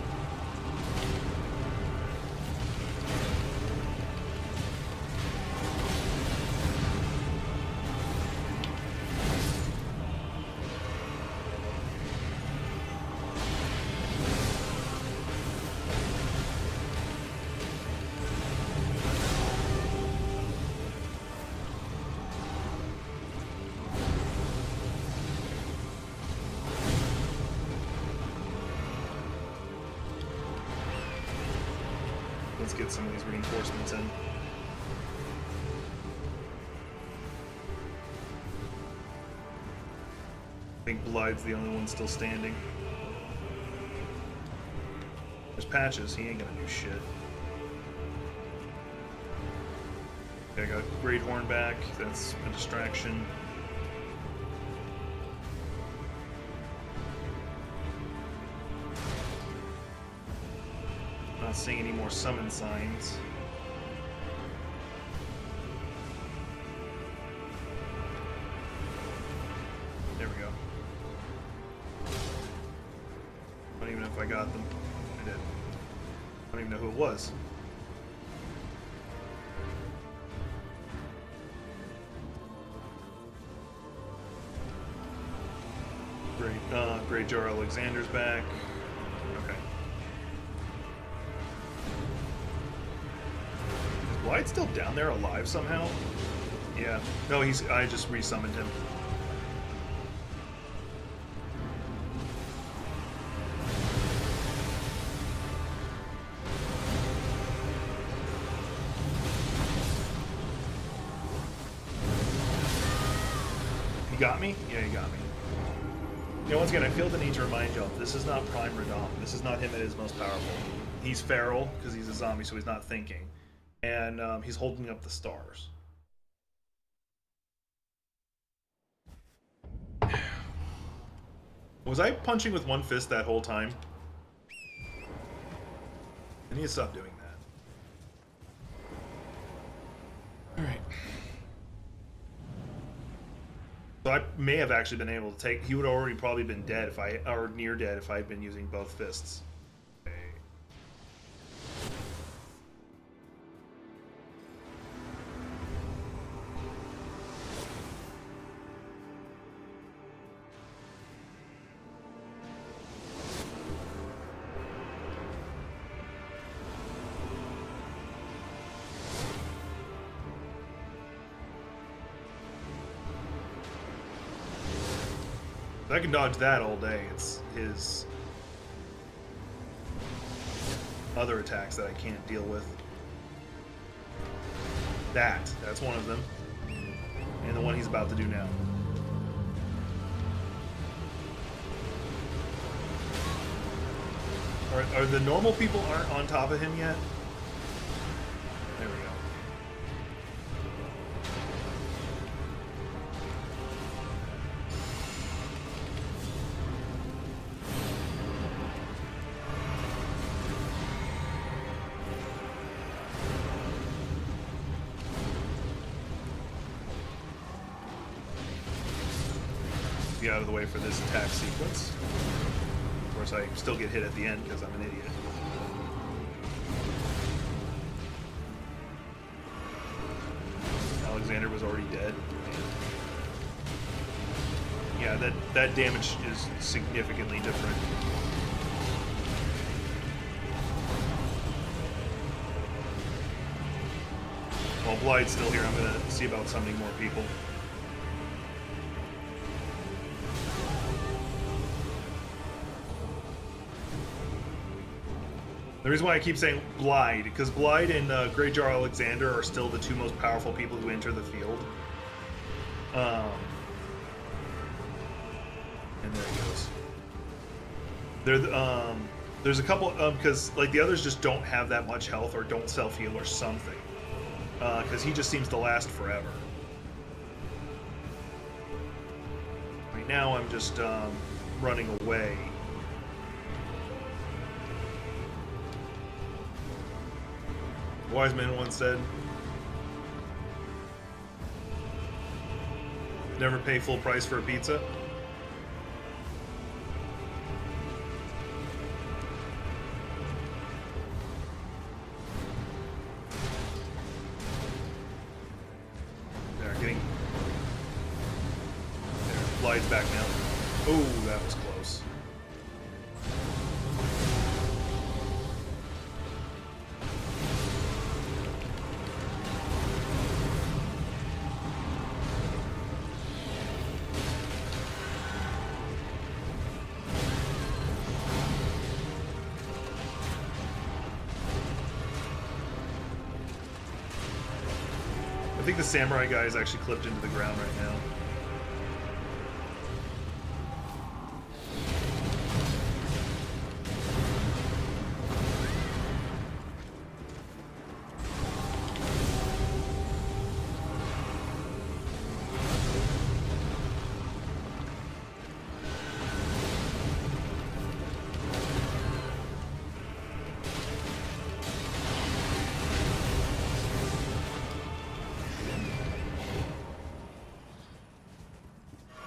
Let's get some of these reinforcements in. I think Blide's the only one still standing. There's Patches, he ain't gonna do shit. Okay, I got Great Horn back, that's a distraction. Not seeing any more summon signs. There we go. I don't even know if I got them. I did. I don't even know who it was. Great Jar Alexander's back. Okay. Is Blythe still down there alive somehow? Yeah. No, I just resummoned him. He got me? Yeah, he got me. You know, once again, I feel the need to remind y'all, this is not Prime Radahn. This is not him at his most powerful. He's feral, because he's a zombie, so he's not thinking. And he's holding up the stars. Was I punching with one fist that whole time? I need to stop doing that. Alright. So I may have actually been able to take... He would have already probably been dead if I... Or near dead if I had been using both fists. Okay. I can dodge that all day. It's his other attacks that I can't deal with. That's one of them. And the one he's about to do now. Are the normal people aren't on top of him yet? There we go. Be out of the way for this attack sequence. Of course, I still get hit at the end because I'm an idiot. Alexander was already dead. Yeah, that damage is significantly different. While Blythe's still here, I'm gonna see about summoning more people. The reason why I keep saying Blythe, because Blythe and Great Jar Alexander are still the two most powerful people who enter the field. And there it goes. There's a couple, because like the others just don't have that much health or don't self-heal or something. Because he just seems to last forever. Right now I'm just running away. Wise man once said, never pay full price for a pizza. There, getting... There, Blythe's back now. Oh, that was close. I think the samurai guy is actually clipped into the ground right now.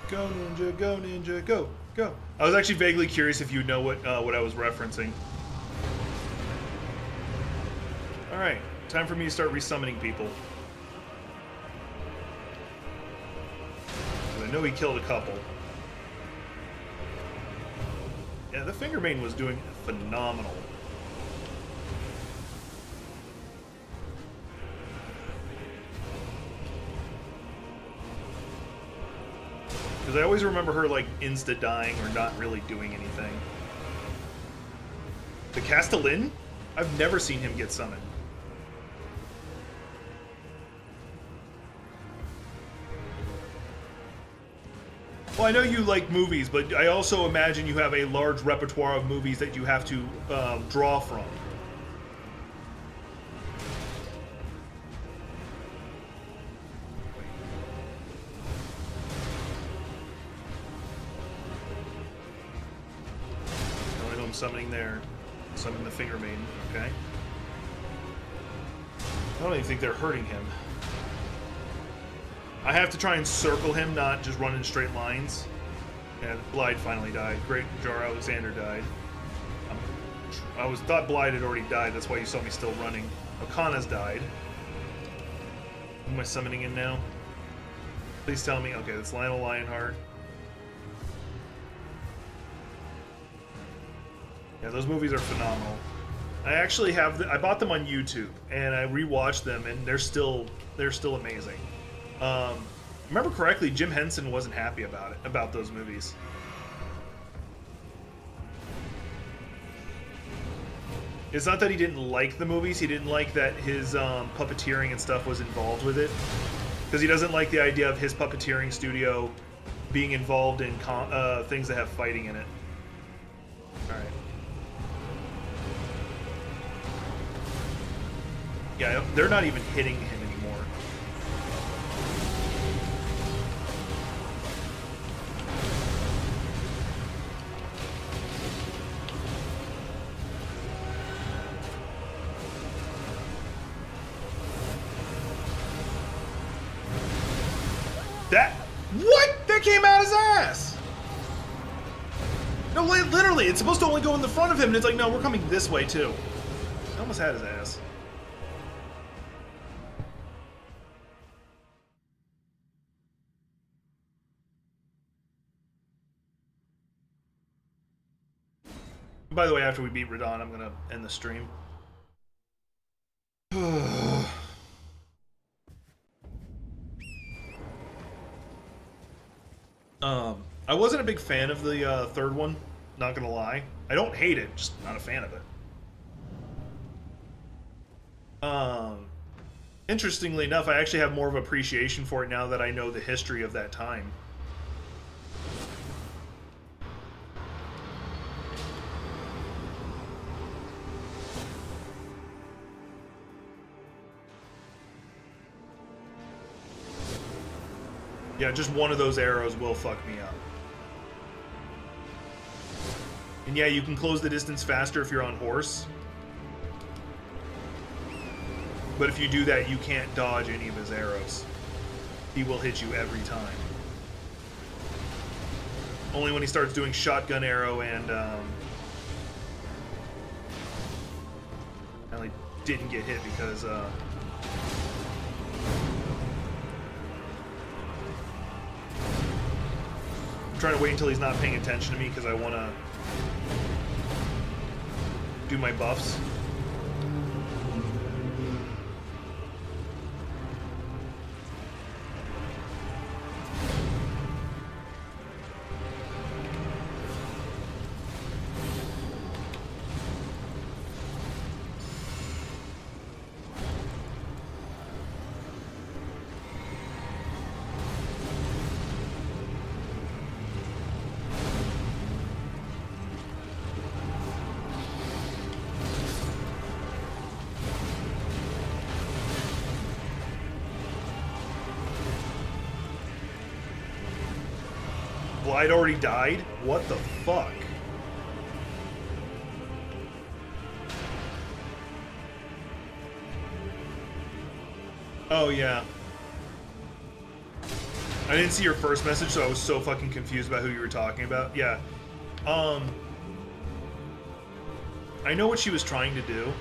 Go ninja, go ninja, go, go. I was actually vaguely curious if you know what I was referencing. Alright, time for me to start resummoning people. I know he killed a couple. Yeah, the Finger Maiden was doing phenomenal. Because I always remember her, like, insta-dying or not really doing anything. The Castellan? I've never seen him get summoned. Well, I know you like movies, but I also imagine you have a large repertoire of movies that you have to draw from. I know I'm summoning there. Summon the Finger Maiden, okay. I don't even think they're hurting him. I have to try and circle him, not just run in straight lines. And Blyde finally died. Great Jar Alexander died. I thought Blyde had already died, that's why you saw me still running. Okana's died. Who am I summoning in now? Please tell me. Okay, that's Lionel Lionheart. Yeah, those movies are phenomenal. I actually have I bought them on YouTube and I rewatched them, and they're still amazing. Remember correctly, Jim Henson wasn't happy about those movies. It's not that he didn't like the movies; he didn't like that his puppeteering and stuff was involved with it, because he doesn't like the idea of his puppeteering studio being involved in things that have fighting in it. All right. Yeah, they're not even hitting him anymore. What? That came out his ass! No, literally, it's supposed to only go in the front of him, and it's like, no, we're coming this way, too. I almost had his ass. By the way, after we beat Radon, I'm gonna end the stream. I wasn't a big fan of the third one, not gonna lie. I don't hate it, just not a fan of it. Interestingly enough, I actually have more of appreciation for it now that I know the history of that time. Yeah, just one of those arrows will fuck me up. And yeah, you can close the distance faster if you're on horse. But if you do that, you can't dodge any of his arrows. He will hit you every time. Only when he starts doing shotgun arrow and I didn't get hit because I'm trying to wait until he's not paying attention to me because I want to do my buffs. I'd already died? What the fuck? Oh, yeah. I didn't see your first message, so I was so fucking confused about who you were talking about. Yeah. I know what she was trying to do.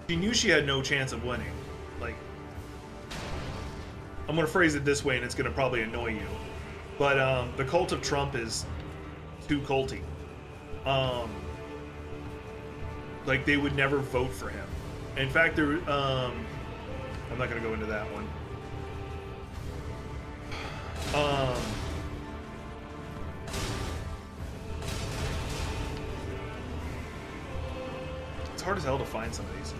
she knew she had no chance of winning. Like, I'm gonna phrase it this way, and it's gonna probably annoy you, but the cult of Trump is too culty. Like, they would never vote for him. In fact, there. I'm not gonna go into that one. It's hard as hell to find some of these.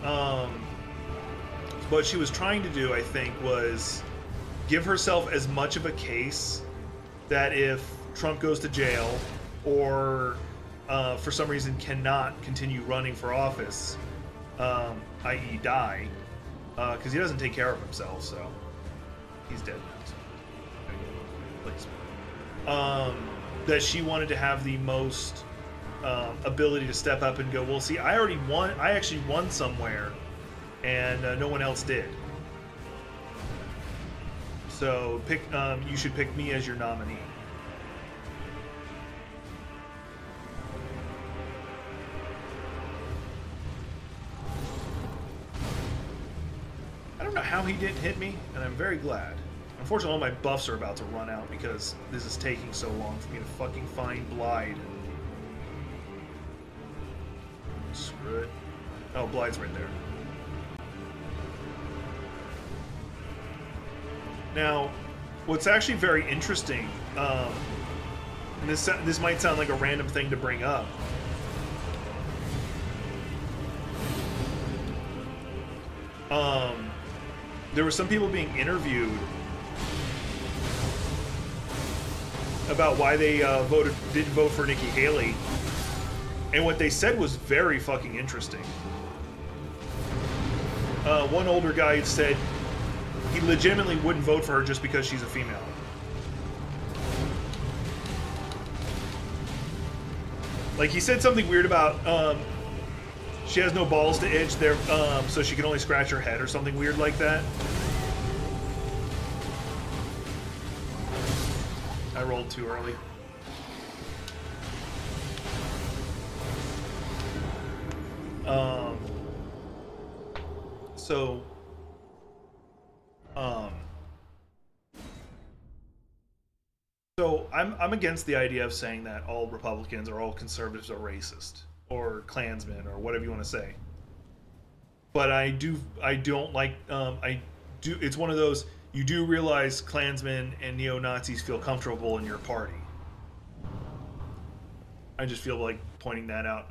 What she was trying to do, I think, was give herself as much of a case that if Trump goes to jail or for some reason cannot continue running for office, i.e. die, because he doesn't take care of himself, so he's dead now. So. That she wanted to have the most ability to step up and go, well, see, I already won. I actually won somewhere, and no one else did. So pick. You should pick me as your nominee. I don't know how he didn't hit me, and I'm very glad. Unfortunately, all my buffs are about to run out because this is taking so long for me to fucking find Blide. Screw it. Oh, Blide's right there. Now, what's actually very interesting, and this might sound like a random thing to bring up, there were some people being interviewed about why they didn't vote for Nikki Haley, and what they said was very fucking interesting. One older guy said he legitimately wouldn't vote for her just because she's a female. Like, he said something weird about she has no balls to itch there, so she can only scratch her head or something weird like that. I rolled too early. So I'm against the idea of saying that all Republicans or all conservatives are racist or Klansmen or whatever you want to say. But I don't like it's one of those, you do realize Klansmen and neo-Nazis feel comfortable in your party. I just feel like pointing that out.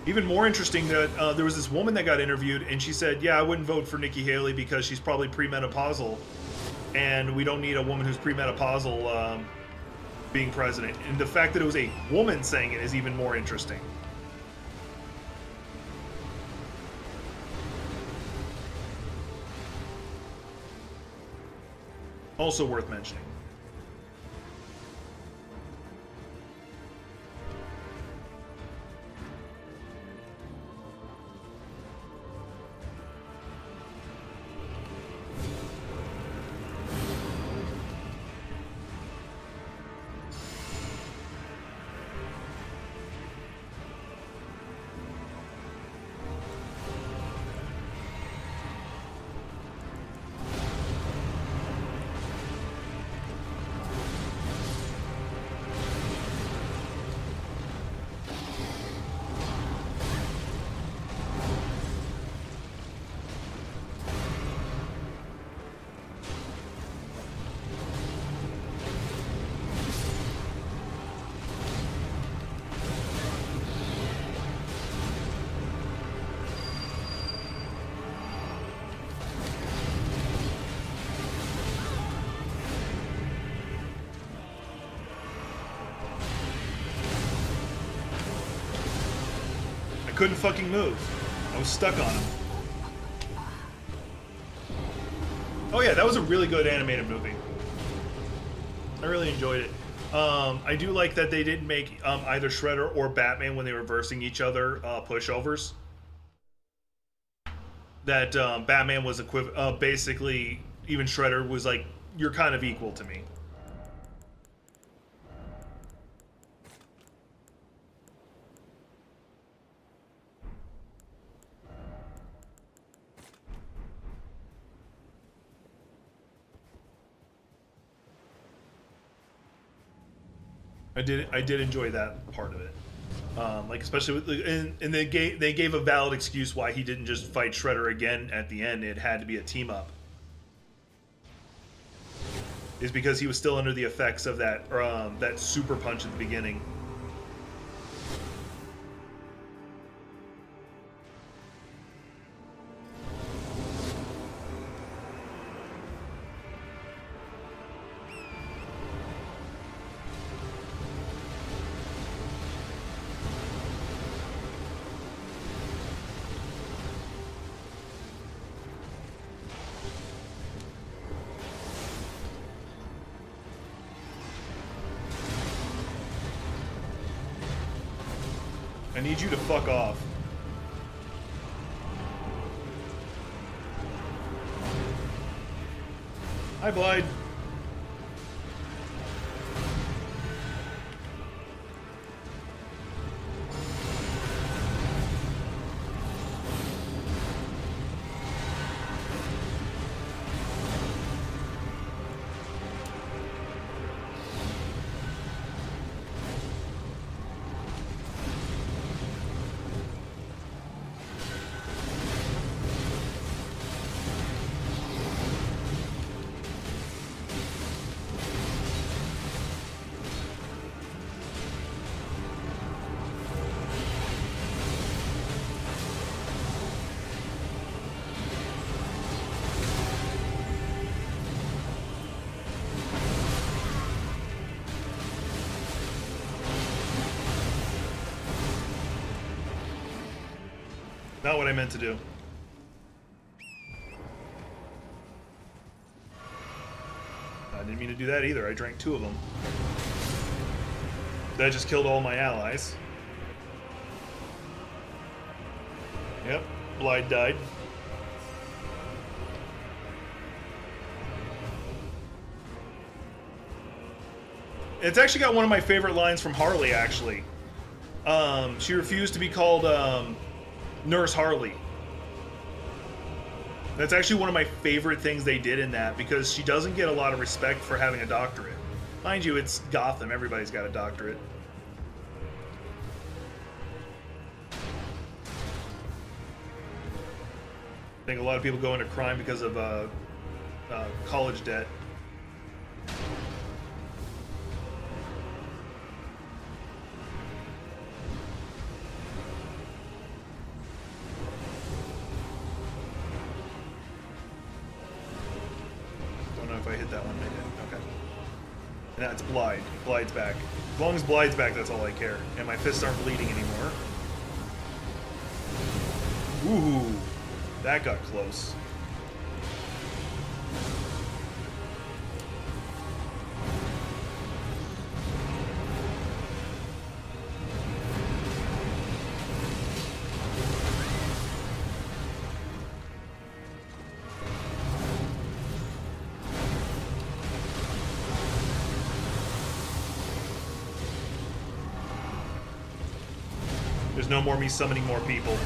Even more interesting that there was this woman that got interviewed, and she said, yeah, I wouldn't vote for Nikki Haley because she's probably premenopausal, and we don't need a woman who's premenopausal being president. And the fact that it was a woman saying it is even more interesting. Also worth mentioning. Couldn't fucking move. I was stuck on him. Oh yeah, that was a really good animated movie. I really enjoyed it. I do like that they didn't make either Shredder or Batman, when they were versing each other, pushovers. That Batman was basically, even Shredder was like, you're kind of equal to me. I did enjoy that part of it. Like especially with, and they gave a valid excuse why he didn't just fight Shredder again at the end. It had to be a team up. Is because he was still under the effects of that that super punch at the beginning. I need you to fuck off. Hi, Blyde. Not what I meant to do. I didn't mean to do that either. I drank 2 of them. That just killed all my allies. Yep, Blyde died. It's actually got one of my favorite lines from Harley, actually. She refused to be called Nurse Harley. That's actually one of my favorite things they did in that, because she doesn't get a lot of respect for having a doctorate. Mind you, it's Gotham. Everybody's got a doctorate. I think a lot of people go into crime because of college debt. If I hit that one, I did. Okay. And that's Blyde. Blyde's back. As long as Blyde's back, that's all I care. And my fists aren't bleeding anymore. Ooh, that got close. There's no more me summoning more people.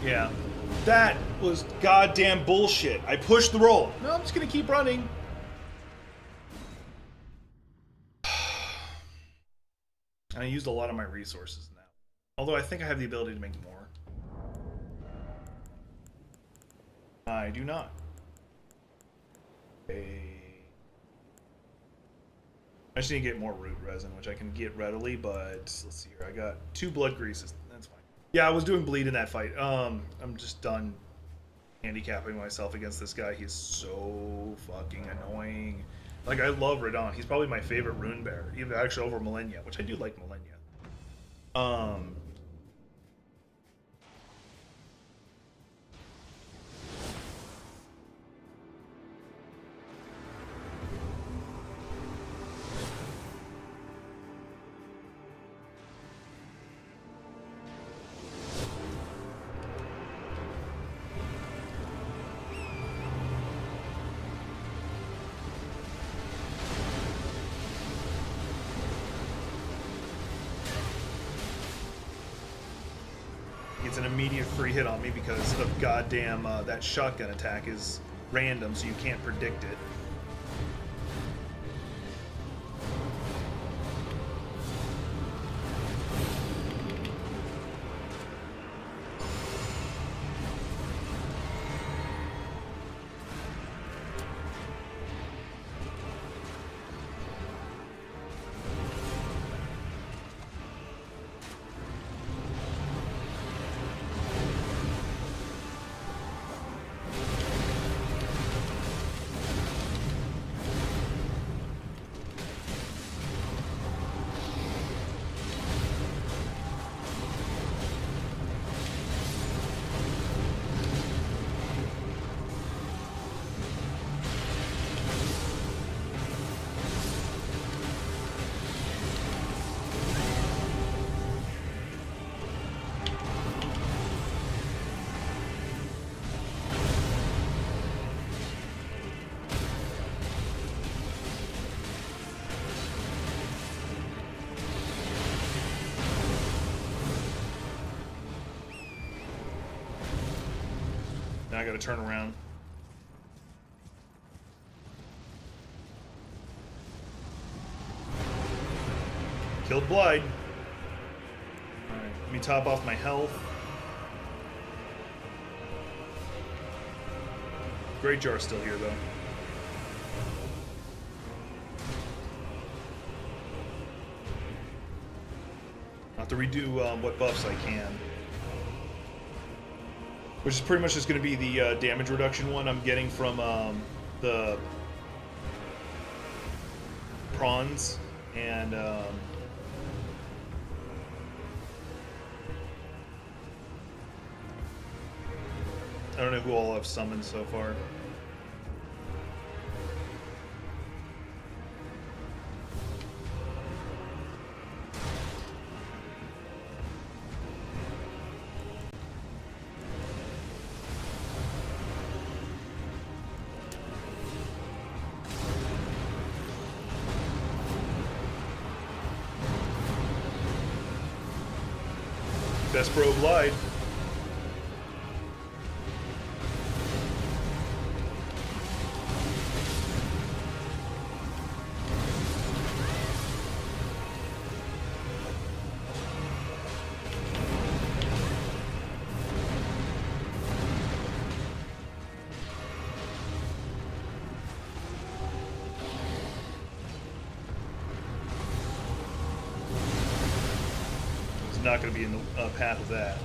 Yeah. That was goddamn bullshit. I pushed the roll. No, I'm just gonna keep running. And I used a lot of my resources now. Although I think I have the ability to make more. I do not. Okay. I just need to get more root resin, which I can get readily, but let's see here. I got 2 blood greases. That's fine. Yeah, I was doing bleed in that fight. I'm just done handicapping myself against this guy. He's so fucking annoying. Like, I love Radon. He's probably my favorite rune bearer, even actually over Millennia, which I do like Millennia. It's an immediate free hit on me because of goddamn that shotgun attack is random, so you can't predict it. Now I gotta turn around. Killed Blide. Alright, let me top off my health. Great Jar's still here, though. I'll have to redo what buffs I can. Which is pretty much just going to be the damage reduction one I'm getting from the prawns and I don't know who all I've summoned so far. Despero Glide. Not going to be in the path of that.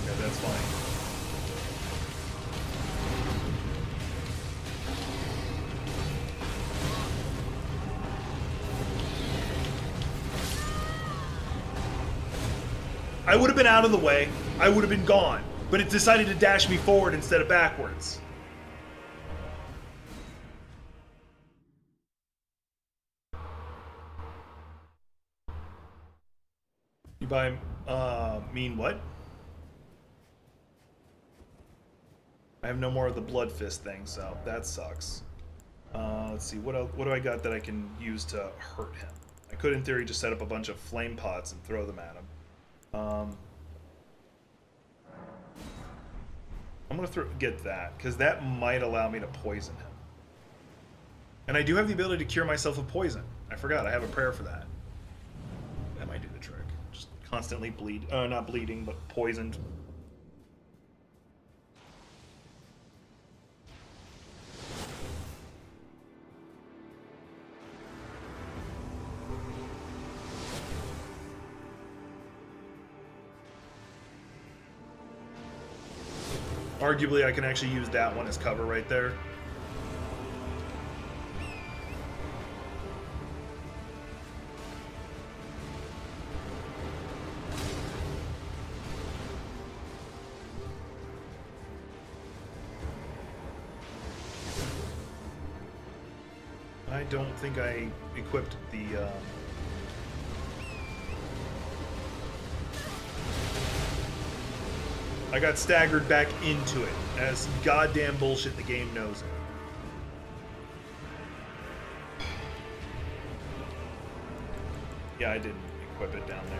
Okay, that's fine. I would have been out of the way. I would have been gone. But it decided to dash me forward instead of backwards. You buy, mean what? I have no more of the blood fist thing, so that sucks. Let's see, what do I got that I can use to hurt him? I could, in theory, just set up a bunch of flame pots and throw them at him. I'm gonna get that, because that might allow me to poison him. And I do have the ability to cure myself of poison. I forgot, I have a prayer for that. That might do the trick. Just constantly not bleeding, but poisoned. Arguably, I can actually use that one as cover right there. I don't think I equipped the... I got staggered back into it, as goddamn bullshit the game knows it. Yeah, I didn't equip it down there.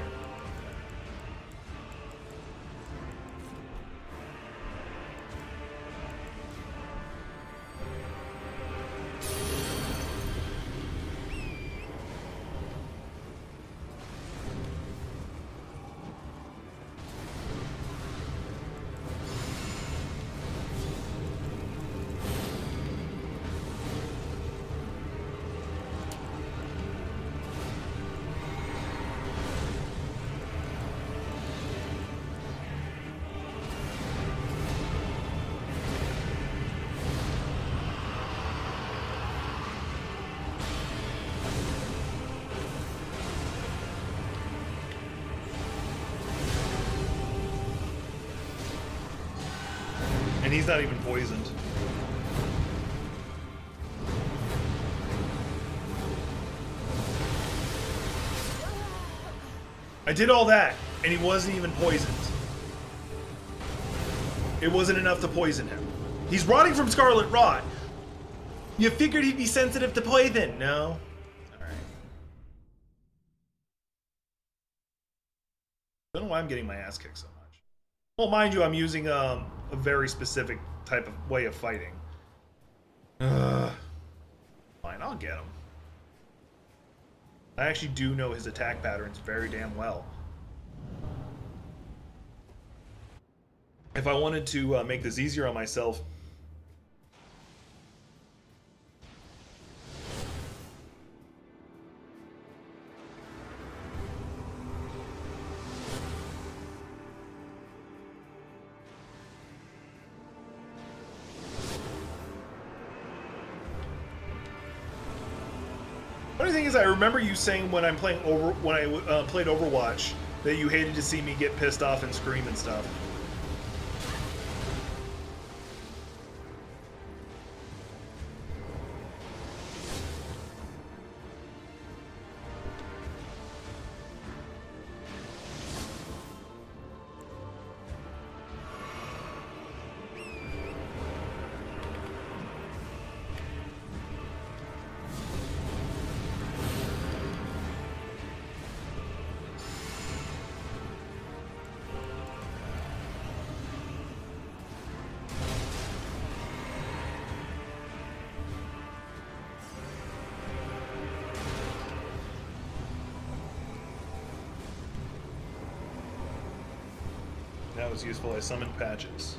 And he's not even poisoned. I did all that, and he wasn't even poisoned. It wasn't enough to poison him. He's rotting from scarlet rot. You figured he'd be sensitive to poison. No. Alright. I don't know why I'm getting my ass kicked so much. Well, mind you, I'm using a very specific type of way of fighting. Fine, I'll get him. I actually do know his attack patterns very damn well. If I wanted to make this easier on myself, funny thing is, I remember you saying when I played Overwatch that you hated to see me get pissed off and scream and stuff. That was useful. I summoned patches.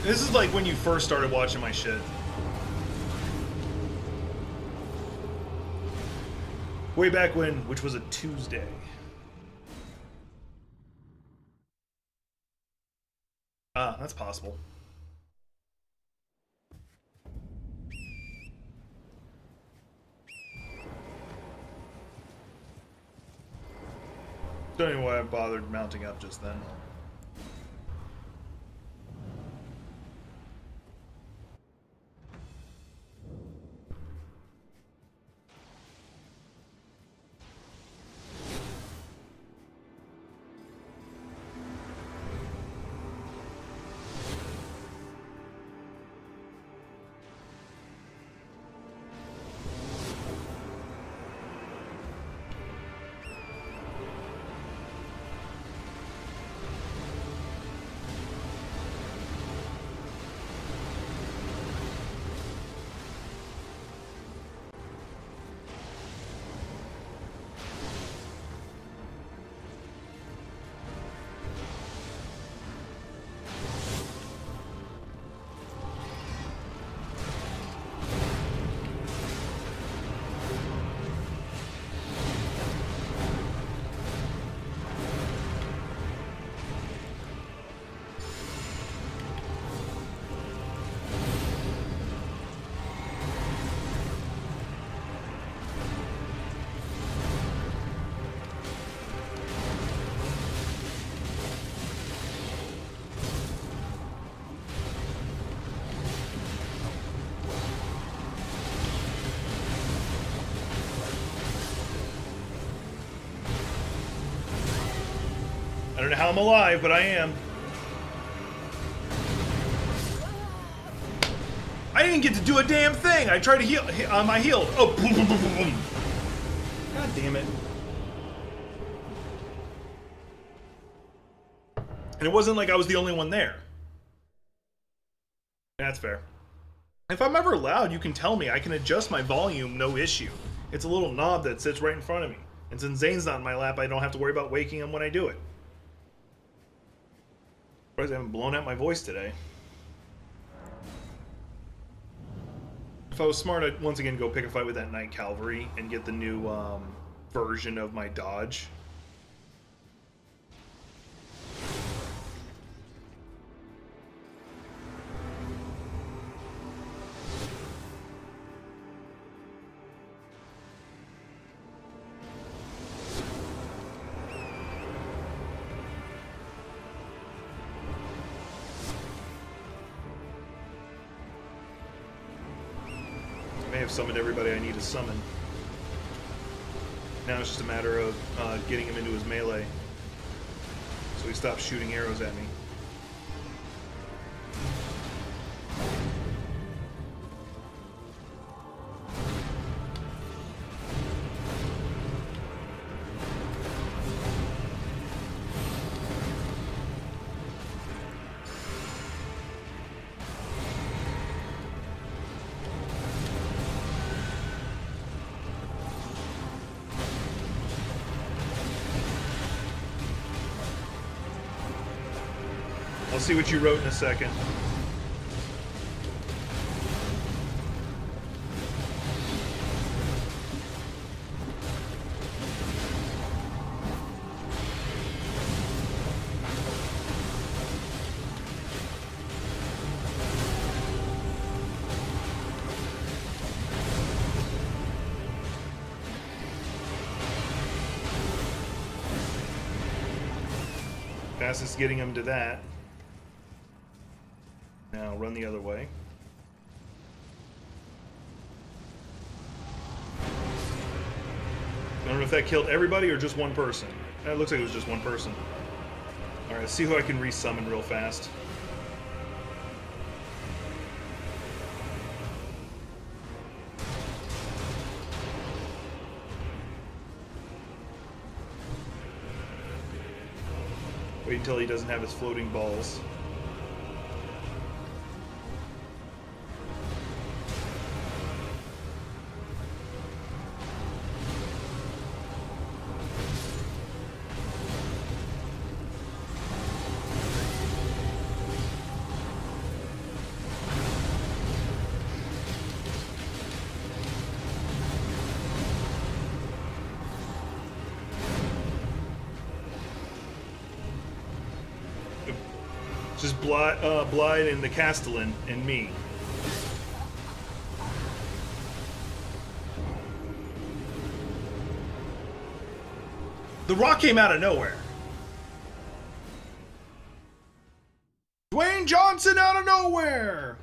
This is like when you first started watching my shit. Way back when, which was a Tuesday. Ah, that's possible. Don't know why I bothered mounting up just then. don't know how I'm alive, but I am. I didn't get to do a damn thing. I tried to heal on my healed. Oh, boom, boom, boom, boom, boom. God damn it. And it wasn't like I was the only one there. That's fair. If I'm ever loud, you can tell me. I can adjust my volume, no issue. It's a little knob that sits right in front of me. And since Zane's not in my lap, I don't have to worry about waking him when I do it. Surprised I haven't blown out my voice today. If I was smart, I'd once again go pick a fight with that Knight Cavalry and get the new version of my dodge. I've summoned everybody I need to summon. Now it's just a matter of getting him into his melee so he stops shooting arrows at me. I'll see what you wrote in a second. Fastest getting him to that. Now run the other way. I don't know if that killed everybody or just one person. It looks like it was just one person. Alright, let's see who I can resummon real fast. Wait until he doesn't have his floating balls. Just Blythe and the Castellan and me. The rock came out of nowhere. Dwayne Johnson out of nowhere.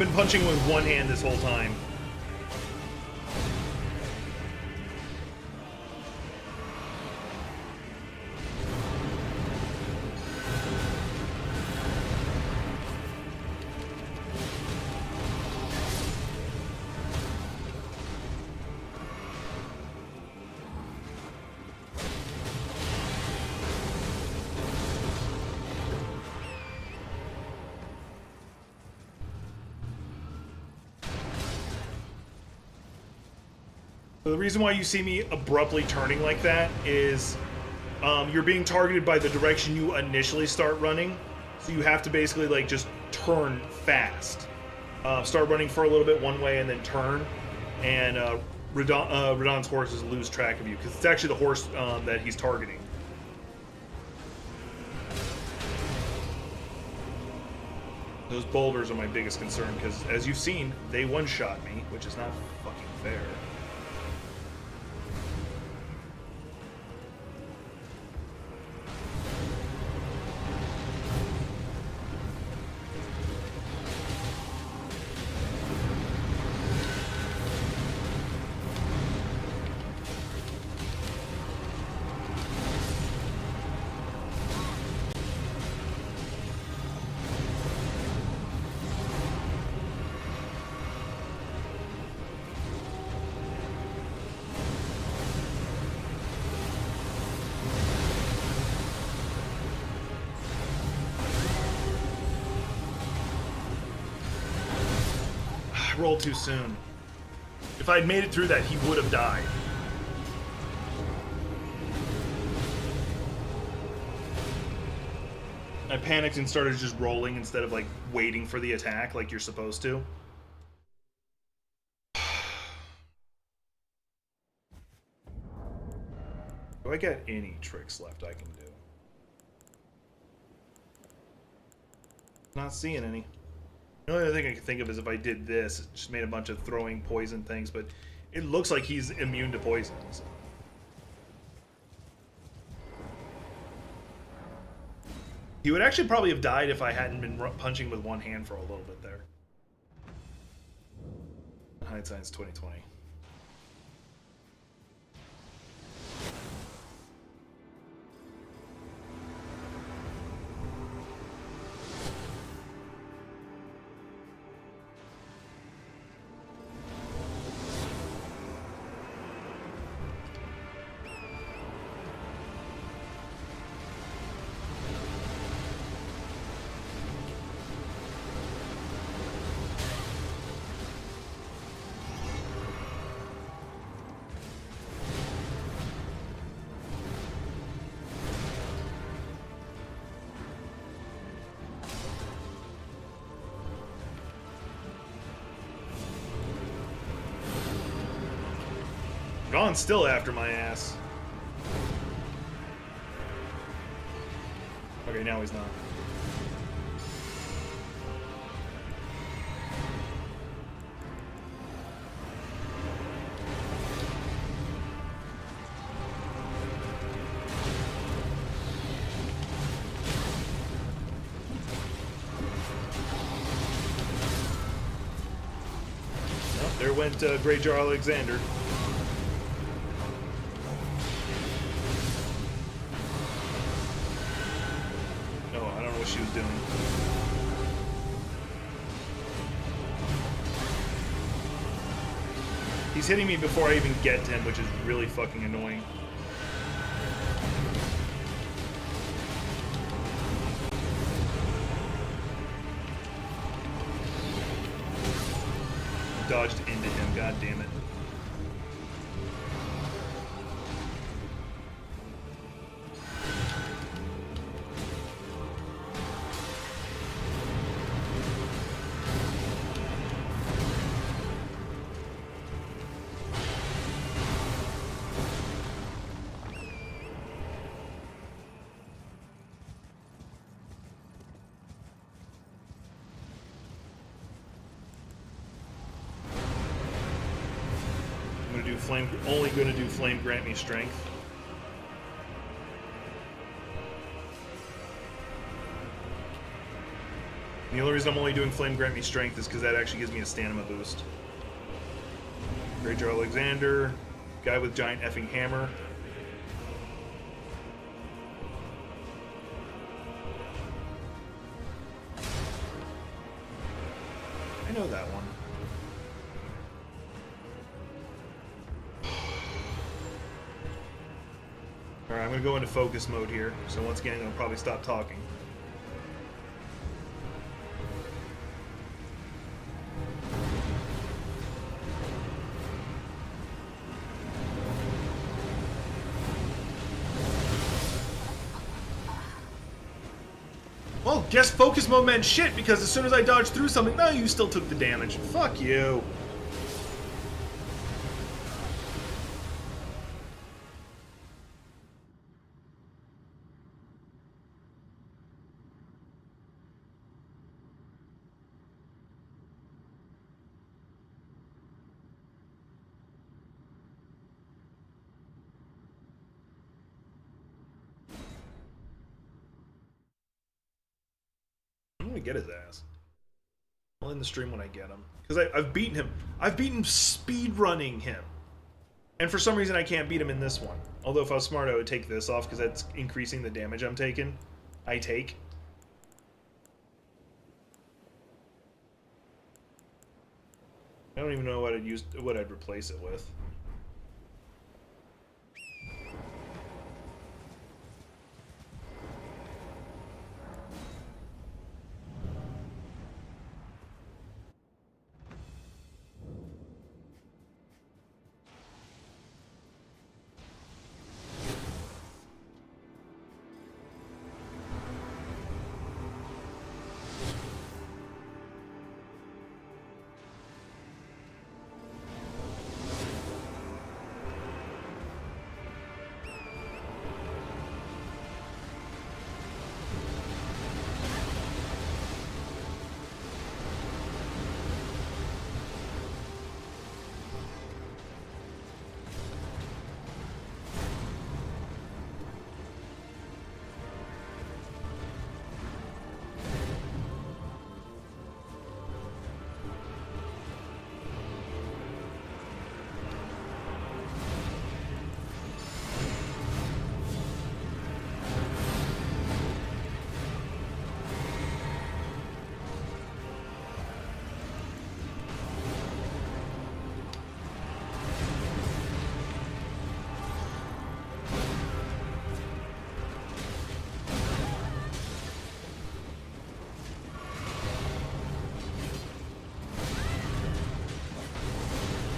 been punching with one hand this whole time. The reason why you see me abruptly turning like that is you're being targeted by the direction you initially start running. So you have to basically like just turn fast. Start running for a little bit one way and then turn. And Radon's horses lose track of you because it's actually the horse that he's targeting. Those boulders are my biggest concern because, as you've seen, they one-shot me, which is not fucking fair. I rolled too soon. If I'd made it through that, he would have died. I panicked and started just rolling instead of like waiting for the attack like you're supposed to. Do I get any tricks left I can do? Not seeing any. The only other thing I can think of is if I did this, it just made a bunch of throwing poison things, but it looks like he's immune to poisons. He would actually probably have died if I hadn't been punching with one hand for a little bit there. Hindsight's 2020. Gon's still after my ass. Okay, now he's not. Well, there went Greyjar Alexander. She was doing. He's hitting me before I even get to him, which is really fucking annoying. Dodged into him, god damn it. Only going to do flame grant me strength. The only reason I'm only doing Flame Grant Me Strength is because that actually gives me a stamina boost. Ranger Alexander, guy with giant effing hammer. I know that one. Alright, I'm going to go into focus mode here. So once again, I'm going to probably stop talking. Well, guess focus mode meant shit, because as soon as I dodged through something, no, you still took the damage. Fuck you. I'm gonna get his ass. I'll end the stream when I get him. Because I've beaten him. I've beaten speed running him. And for some reason I can't beat him in this one. Although if I was smart I would take this off because that's increasing the damage I'm taking. I take. I don't even know what I'd replace it with.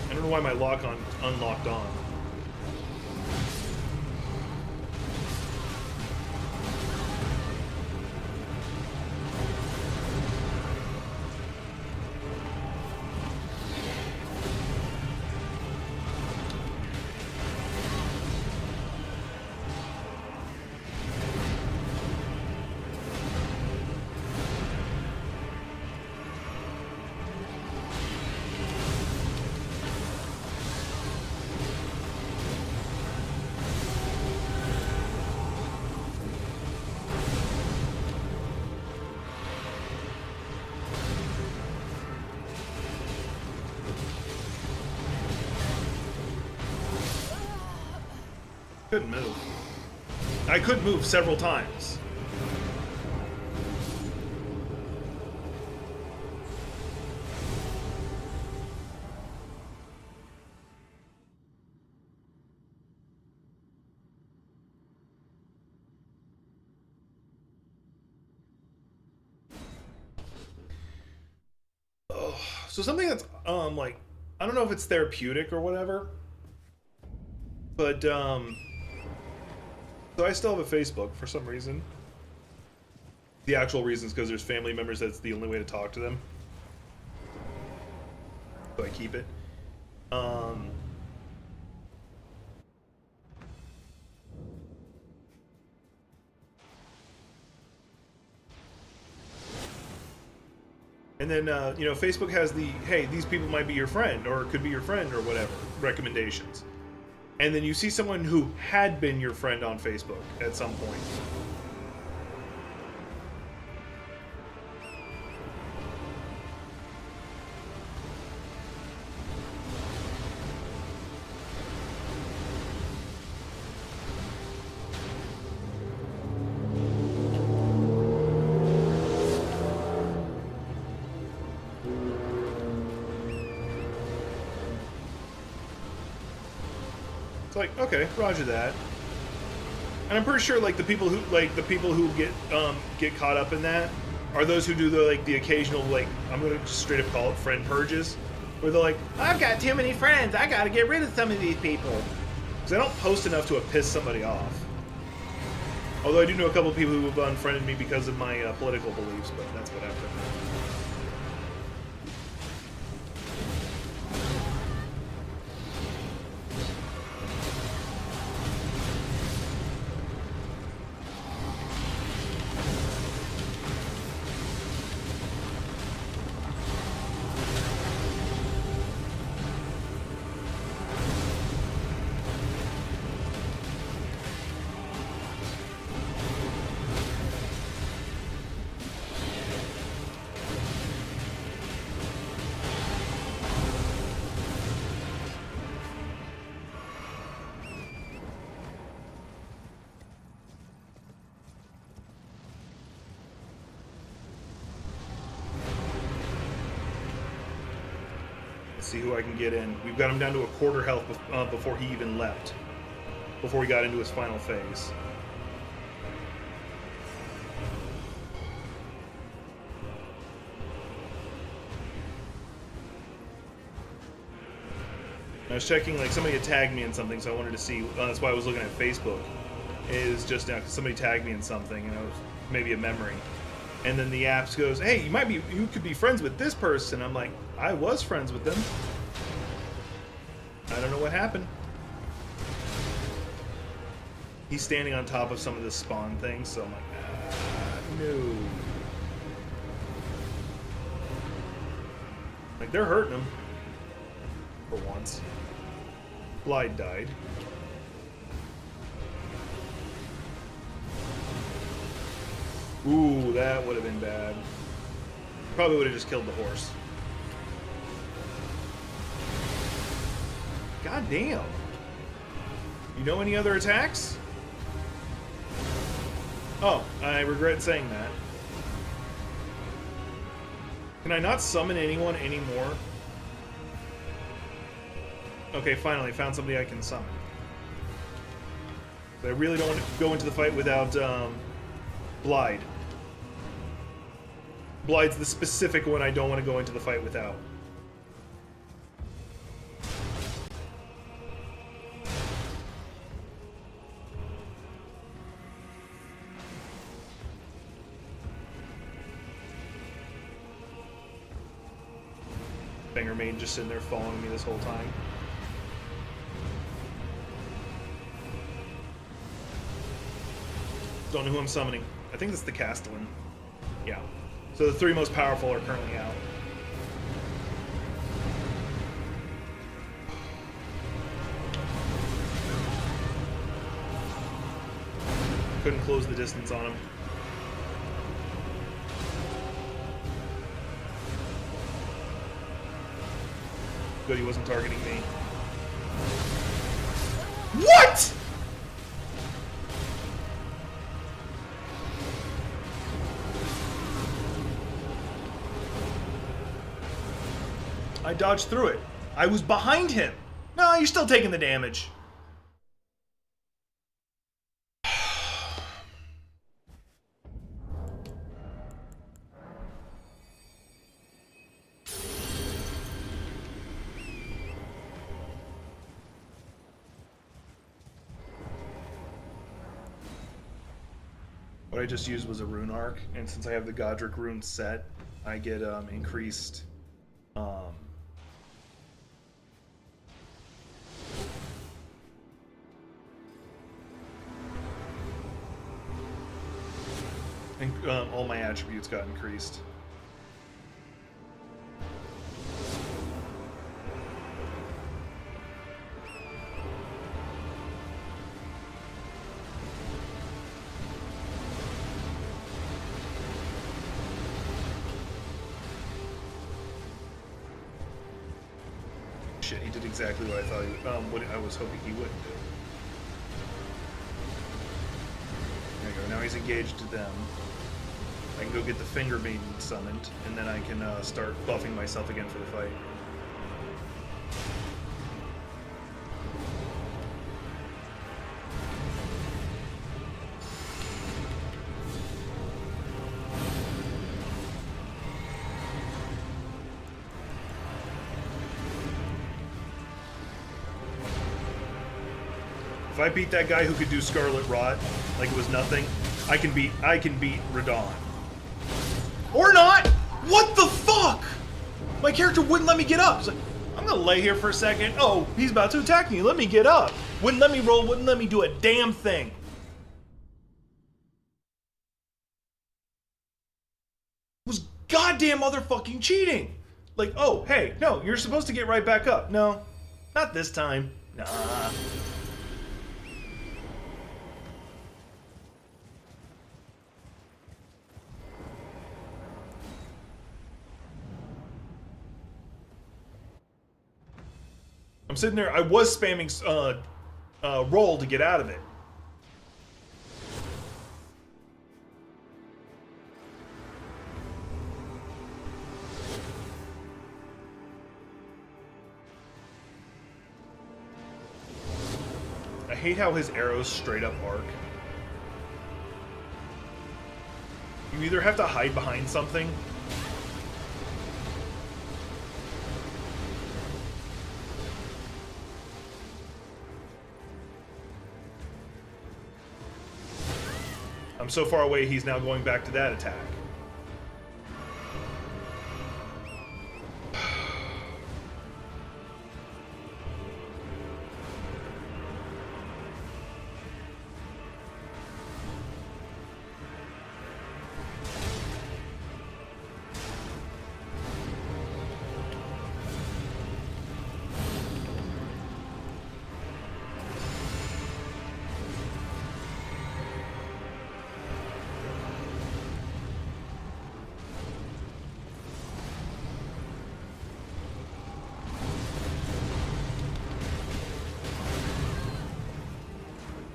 I don't know why my lock on unlocked on. Couldn't move. I could move several times. Oh, so something that's like, I don't know if it's therapeutic or whatever, but so I still have a Facebook for some reason. The actual reason is because there's family members that's the only way to talk to them. So I keep it. And then, you know, Facebook has the, hey, these people might be your friend, or could be your friend, or whatever, recommendations. And then you see someone who had been your friend on Facebook at some point. It's like, okay, roger that. And I'm pretty sure like the people who get caught up in that are those who do the occasional, like, I'm gonna just straight up call it friend purges, where they're like, I've got too many friends, I gotta get rid of some of these people. Because I don't post enough to have pissed somebody off. Although I do know a couple of people who have unfriended me because of my political beliefs, but that's whatever. See who I can get in. We've got him down to a quarter health before he even leapt. Before he got into his final phase. I was checking, like, somebody had tagged me in something, so I wanted to see. That's why I was looking at Facebook. Is just now, 'cause somebody tagged me in something, and it was maybe a memory. And then the apps goes, hey, you could be friends with this person. I'm like, I was friends with them. I don't know what happened. He's standing on top of some of the spawn things, so I'm like, no. Like, they're hurting him. For once. Glide died. Ooh, that would have been bad. Probably would have just killed the horse. God damn. You know any other attacks? Oh, I regret saying that. Can I not summon anyone anymore? Okay, finally, found somebody I can summon. But I really don't want to go into the fight without, Blide. Blide's the specific one I don't want to go into the fight without. Banger Maiden just sitting there following me this whole time. Don't know who I'm summoning. I think it's the Castellan. Yeah. So the three most powerful are currently out. Couldn't close the distance on him. Good, he wasn't targeting me. What?! I dodged through it. I was behind him. No, you're still taking the damage. What I just used was a rune arc, and since I have the Godric rune set, I get increased all my attributes got increased. Shit, he did exactly what I thought what I was hoping he would do. There you go, now he's engaged to them. I can go get the Finger Maiden summoned, and then I can start buffing myself again for the fight. If I beat that guy who could do Scarlet Rot like it was nothing, I can beat Radon. Or not! What the fuck? My character wouldn't let me get up. He's like, I'm gonna lay here for a second. Oh, he's about to attack me. Let me get up. Wouldn't let me roll, wouldn't let me do a damn thing. It was goddamn motherfucking cheating. Like, oh, hey, no, you're supposed to get right back up. No, not this time. Nah. I'm sitting there, I was spamming roll to get out of it. I hate how his arrows straight up arc. You either have to hide behind something. I'm so far away, he's now going back to that attack.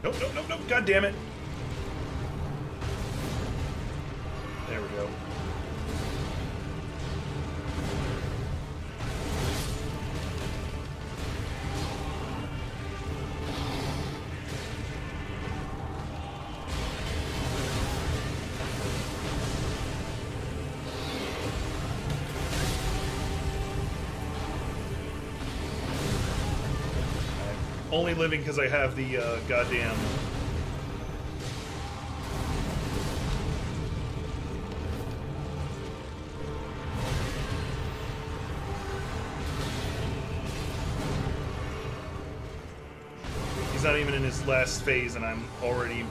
Nope, nope, nope, nope. God damn it. There we go. Only living because I have the goddamn... He's not even in his last phase and I'm already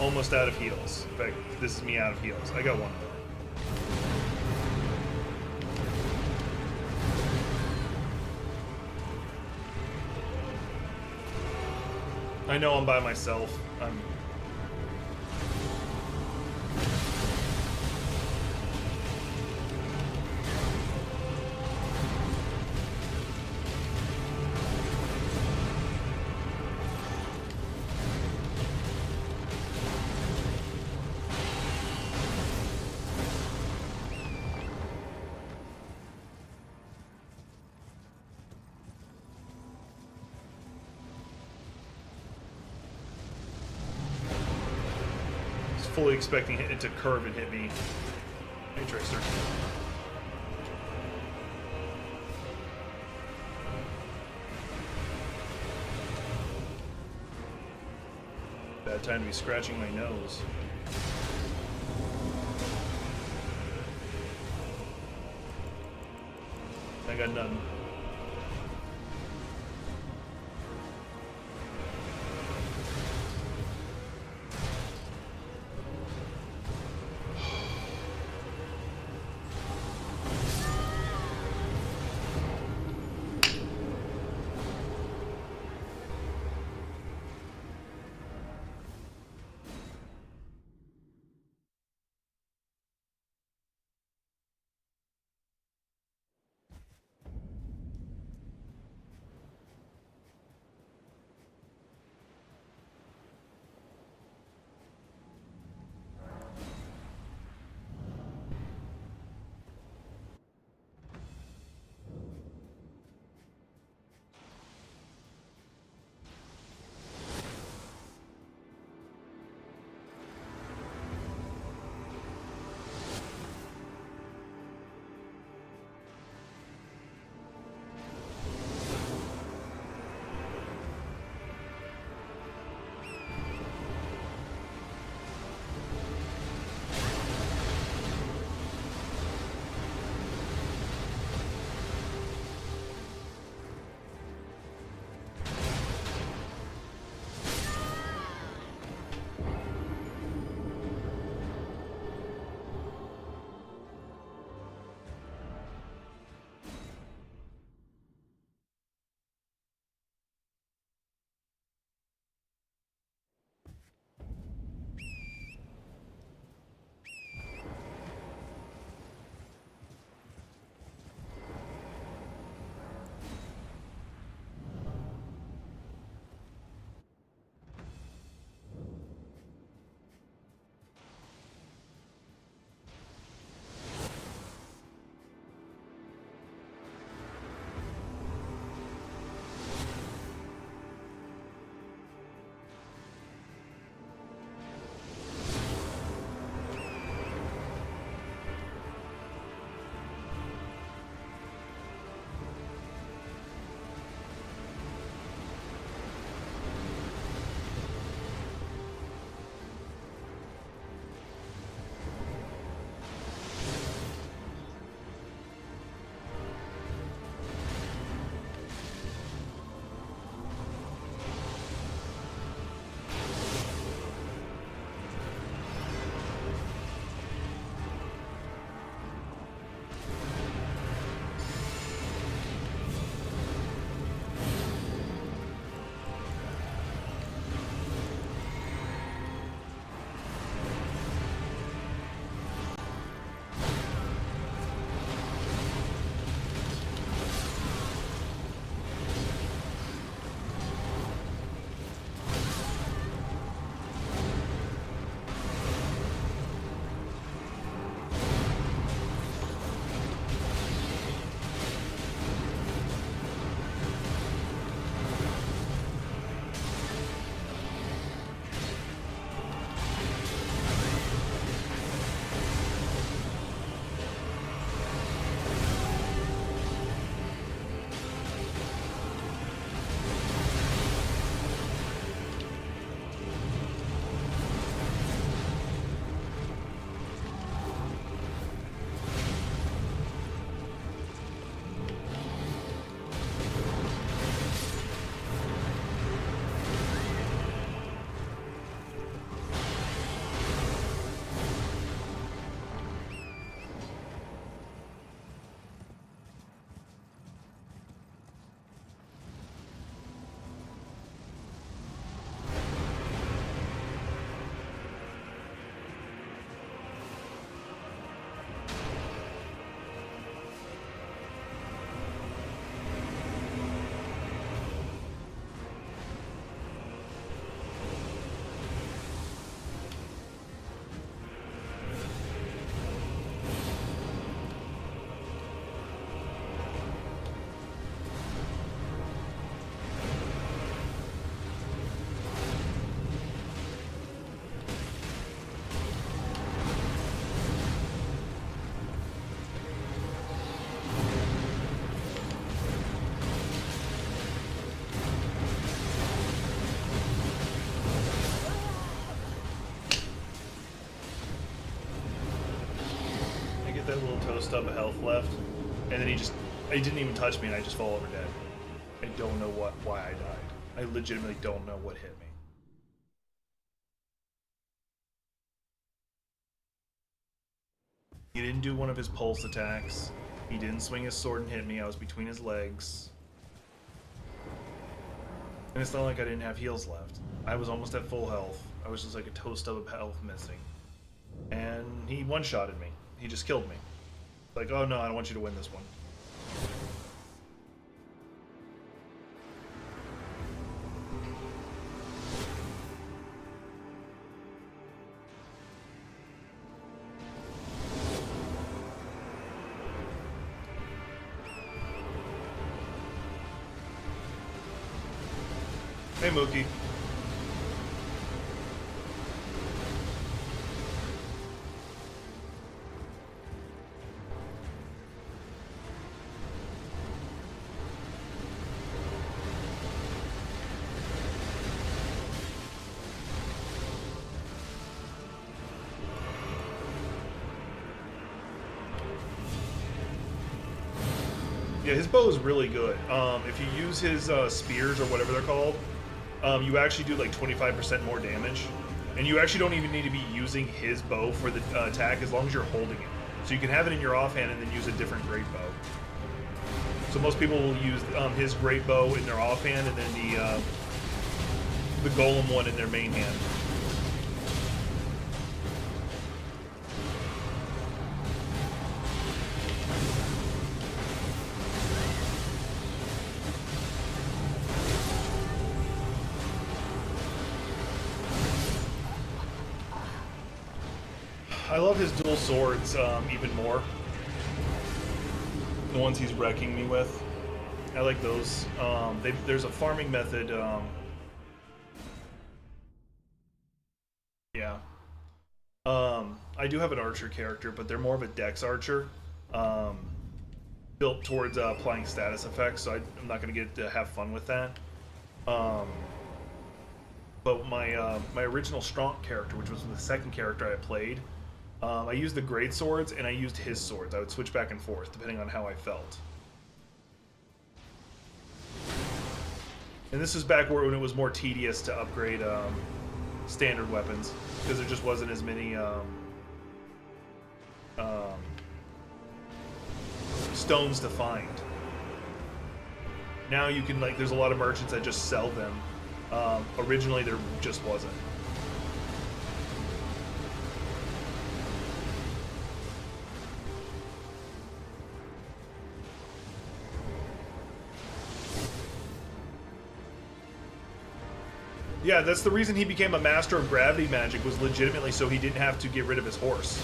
almost out of heals. In fact, this is me out of heals. I got one more. I know I'm by myself. Fully expecting it to curve and hit me. Hey, Tracer. Bad time to be scratching my nose. I got none. toe stub of health left, and then he didn't even touch me, and I just fall over dead. I don't know why I died. I legitimately don't know what hit me. He didn't do one of his pulse attacks. He didn't swing his sword and hit me. I was between his legs. And it's not like I didn't have heals left. I was almost at full health. I was just like a toe stub of health missing. And he one-shotted me. He just killed me. Like, oh no, I don't want you to win this one. Hey, Mookie. Yeah, his bow is really good. If you use his spears or whatever they're called, you actually do like 25% more damage. And you actually don't even need to be using his bow for the attack as long as you're holding it. So you can have it in your offhand and then use a different great bow. So most people will use his great bow in their offhand and then the golem one in their main hand. I love his dual swords even more. The ones he's wrecking me with. I like those. There's a farming method. Yeah. I do have an archer character, but they're more of a dex archer. Built towards applying status effects, so I'm not going to get to have fun with that. But my original strong character, which was the second character I played, I used the great swords and I used his swords. I would switch back and forth depending on how I felt. And this is back when it was more tedious to upgrade standard weapons because there just wasn't as many stones to find. Now you can, like, there's a lot of merchants that just sell them. Originally there just wasn't. Yeah, that's the reason he became a master of gravity magic, was legitimately so he didn't have to get rid of his horse.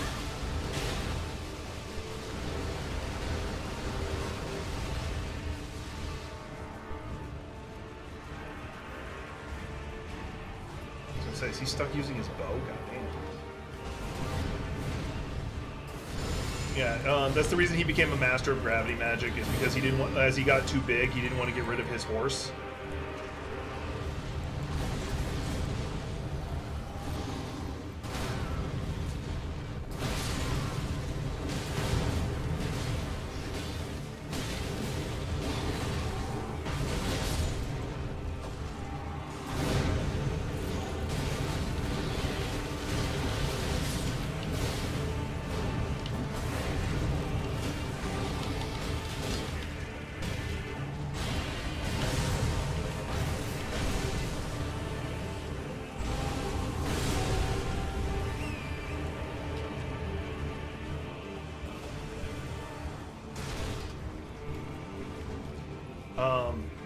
I was gonna say, is he stuck using his bow? God damn. Yeah, that's the reason he became a master of gravity magic, is because he didn't want, as he got too big, he didn't want to get rid of his horse.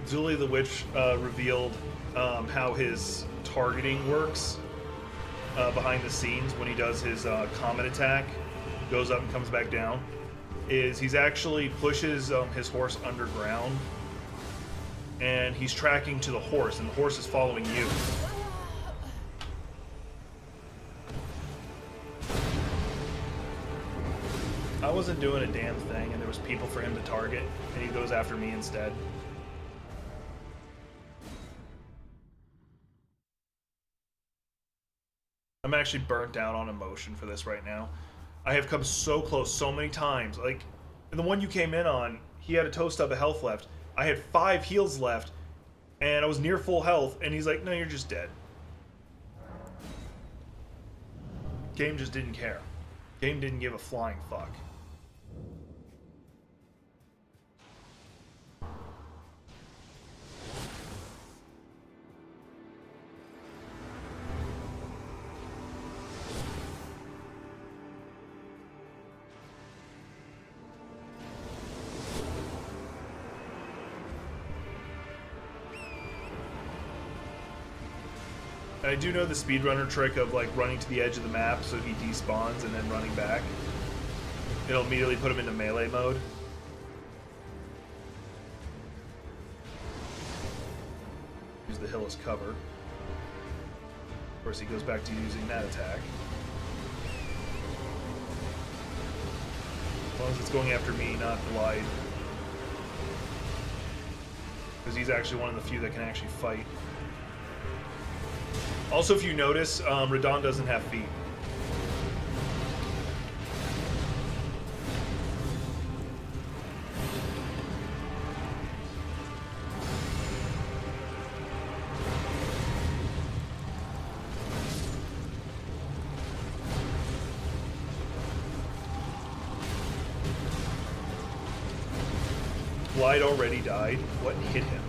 Zuli the Witch revealed how his targeting works behind the scenes when he does his comet attack, goes up and comes back down, is he's actually pushes his horse underground and he's tracking to the horse and the horse is following you. I wasn't doing a damn thing and there was people for him to target and he goes after me instead. I'm actually burnt out on emotion for this right now. I have come so close so many times. Like, and the one you came in on, he had a toe stub of health left. I had 5 heals left, and I was near full health, and he's like, no, you're just dead. Game just didn't care. Game didn't give a flying fuck. I do know the speedrunner trick of like running to the edge of the map so he despawns and then running back. It'll immediately put him into melee mode. Use the hill as cover. Of course, he goes back to using that attack. As long as it's going after me, not Glide. Because he's actually one of the few that can actually fight. Also, if you notice, Radon doesn't have feet. Glide already died. What hit him?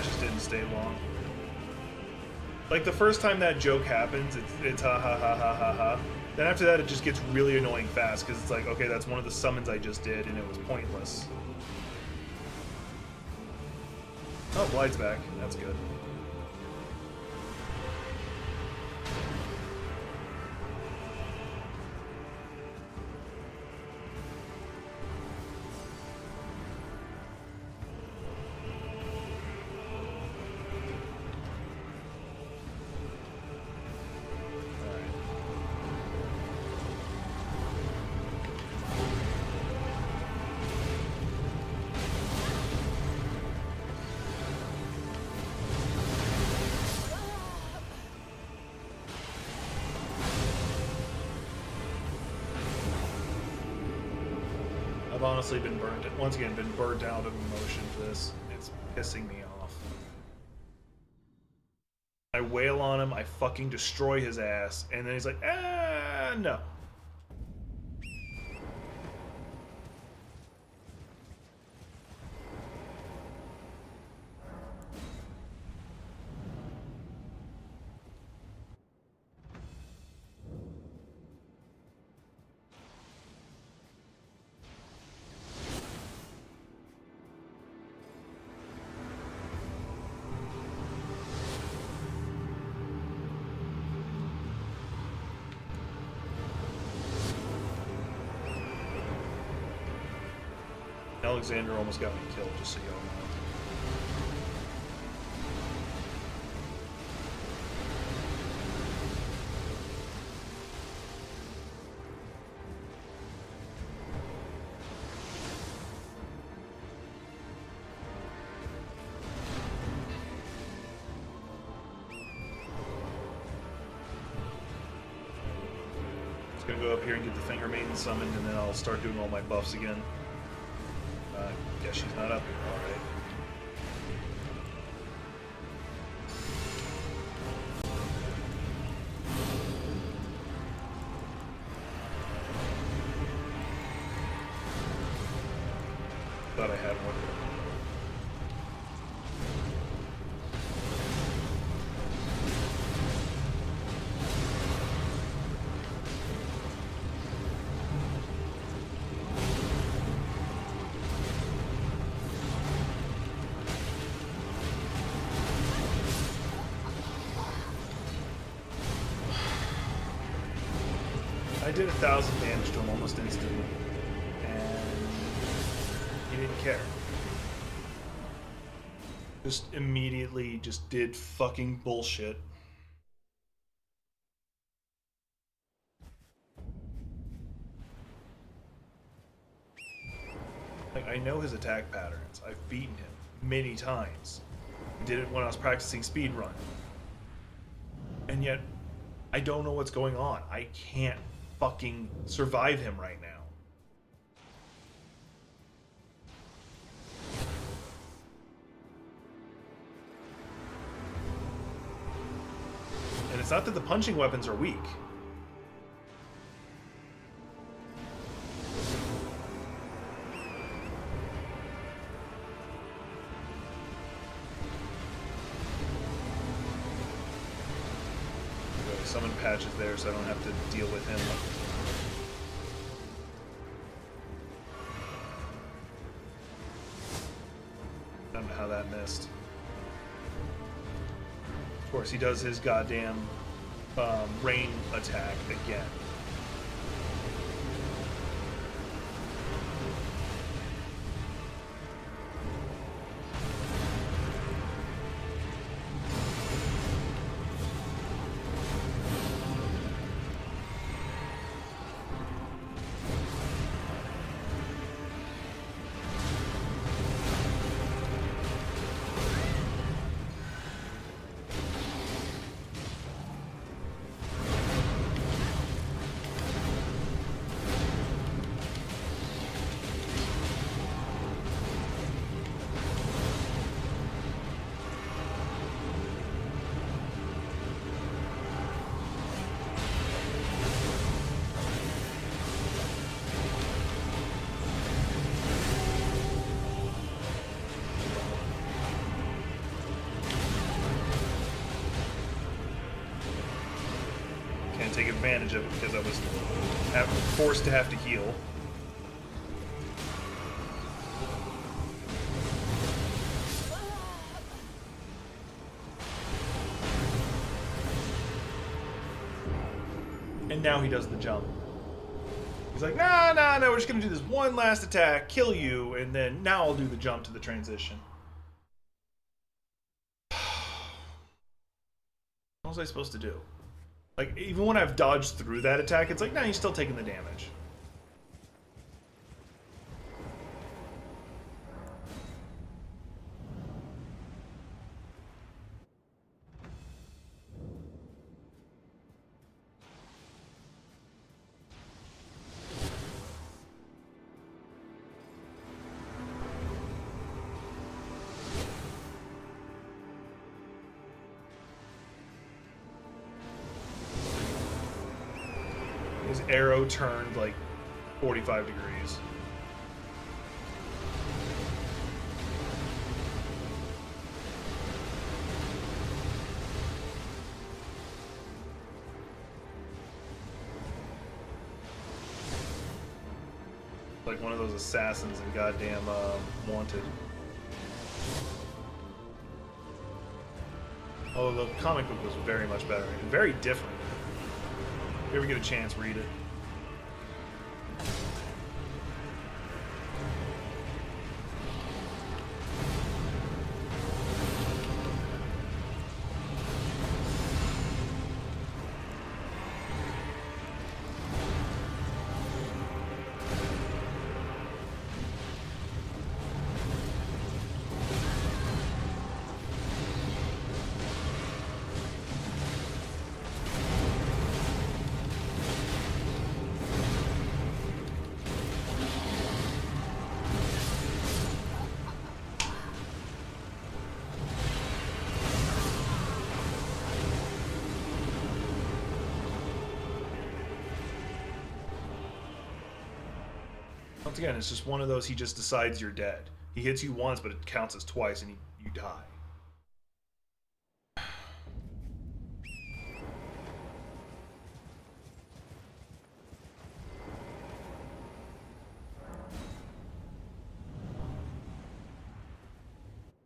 Just didn't stay long. Like the first time that joke happens, it's ha ha ha ha ha ha. Then after that, it just gets really annoying fast because it's like, okay, that's one of the summons I just did, and it was pointless. Oh, Glide's back. That's good. I've honestly been once again, been burnt out of emotion for this. It's pissing me off. I wail on him, I fucking destroy his ass, and then he's like, ah, no. Alexander almost got me killed, just so y'all know. Just gonna go up here and get the Finger Maiden summoned, and then I'll start doing all my buffs again. Guess she's not up here, alright. Thought I had one. I did 1,000 damage to him almost instantly, and he didn't care. Just immediately just did fucking bullshit. Like, I know his attack patterns. I've beaten him many times. I did it when I was practicing speedrun. And yet, I don't know what's going on. I can't fucking survive him right now. And it's not that the punching weapons are weak. Summon Patches there so I don't have to deal with him. I don't know how that missed. Of course, he does his goddamn rain attack again. Take advantage of it because I was forced to have to heal. And now he does the jump. He's like, nah, we're just gonna do this one last attack, kill you, and then now I'll do the jump to the transition. What was I supposed to do? Like, even when I've dodged through that attack, it's like, nah, he's still taking the damage. His arrow turned like 45 degrees. Like one of those assassins in goddamn Wanted. Although the comic book was very much better and very different. If you ever get a chance, read it. Once again, it's just one of those, he just decides you're dead. He hits you once, but it counts as twice, and you die.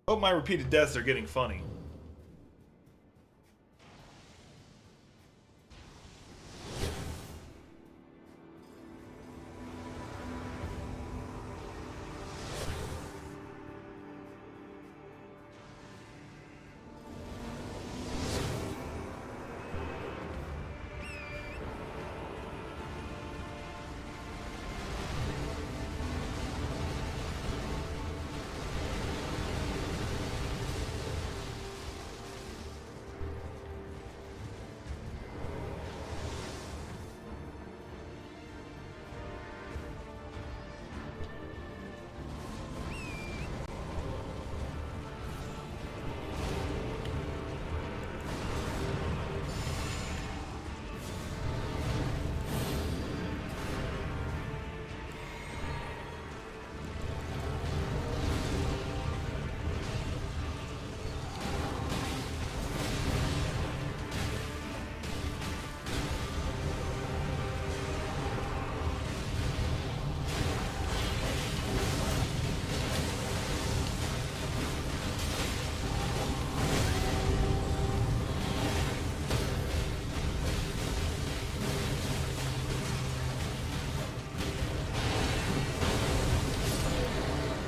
Hope my repeated deaths are getting funny.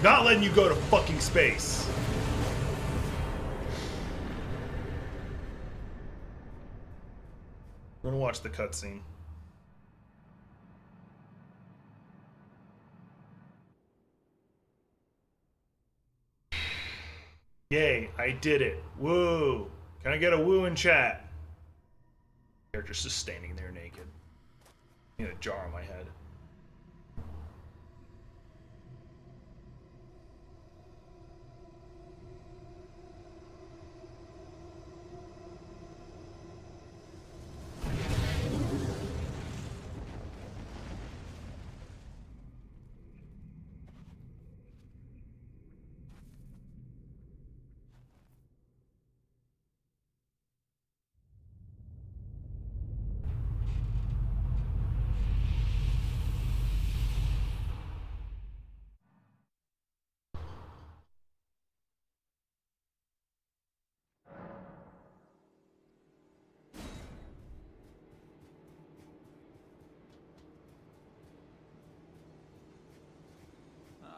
Not letting you go to fucking space. We're gonna watch the cutscene. Yay, I did it. Woo! Can I get a woo in chat? Character's just standing there naked. I need a jar on my head.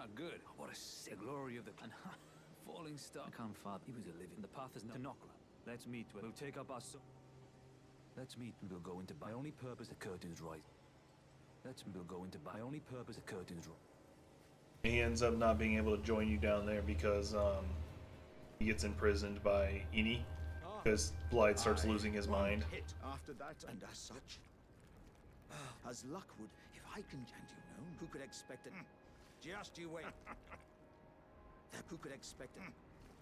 Ah, good. What a sick glory of the clan. Falling star. I can't father. He was a living. The path is not to Nokra. Let's meet. We'll take up our soul. Let's meet and we'll go into my only purpose the curtains rise. We'll go into my only purpose the curtains rise. He ends up not being able to join you down there because he gets imprisoned by Ini. Because Blythe starts losing his mind. Hit after that, and as such, as luck would, if I can, and you know, who could expect it? Just you wait. Who could expect it?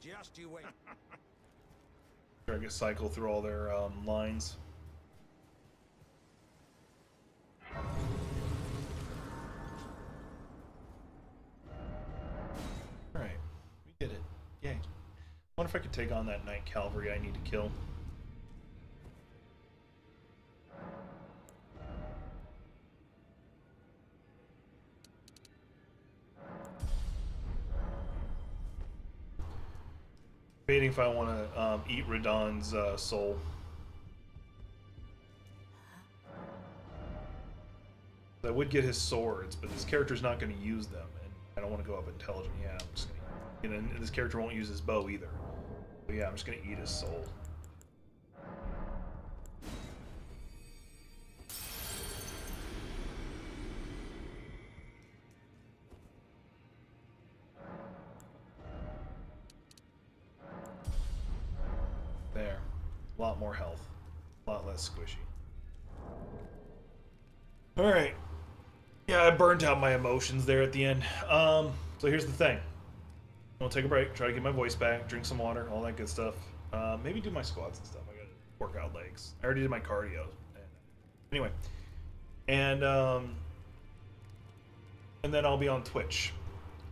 Just you wait. Try to cycle through all their lines. Alright, we did it. Yay. I wonder if I could take on that Knight Cavalry I need to kill. Debating if I want to eat Radahn's soul. I would get his swords, but this character's not going to use them, and I don't want to go up intelligent. Yeah, I'm just going to... And this character won't use his bow either. But yeah, I'm just going to eat his soul. There. A lot more health. A lot less squishy. Alright. Yeah, I burnt out my emotions there at the end. So here's the thing. I'll take a break, try to get my voice back, drink some water, all that good stuff. Maybe do my squats and stuff. I gotta work out legs. I already did my cardio. Anyway. And then I'll be on Twitch.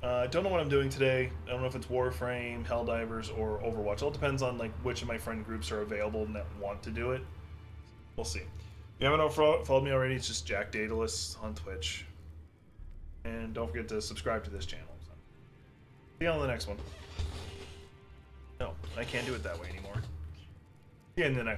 Don't know what I'm doing today. I don't know if it's Warframe, Helldivers, or Overwatch. It all depends on like which of my friend groups are available and that want to do it. We'll see. If you haven't followed me already, it's just Jack Daedules on Twitch. And don't forget to subscribe to this channel. So. See you on the next one. No, I can't do it that way anymore. See you in the next one.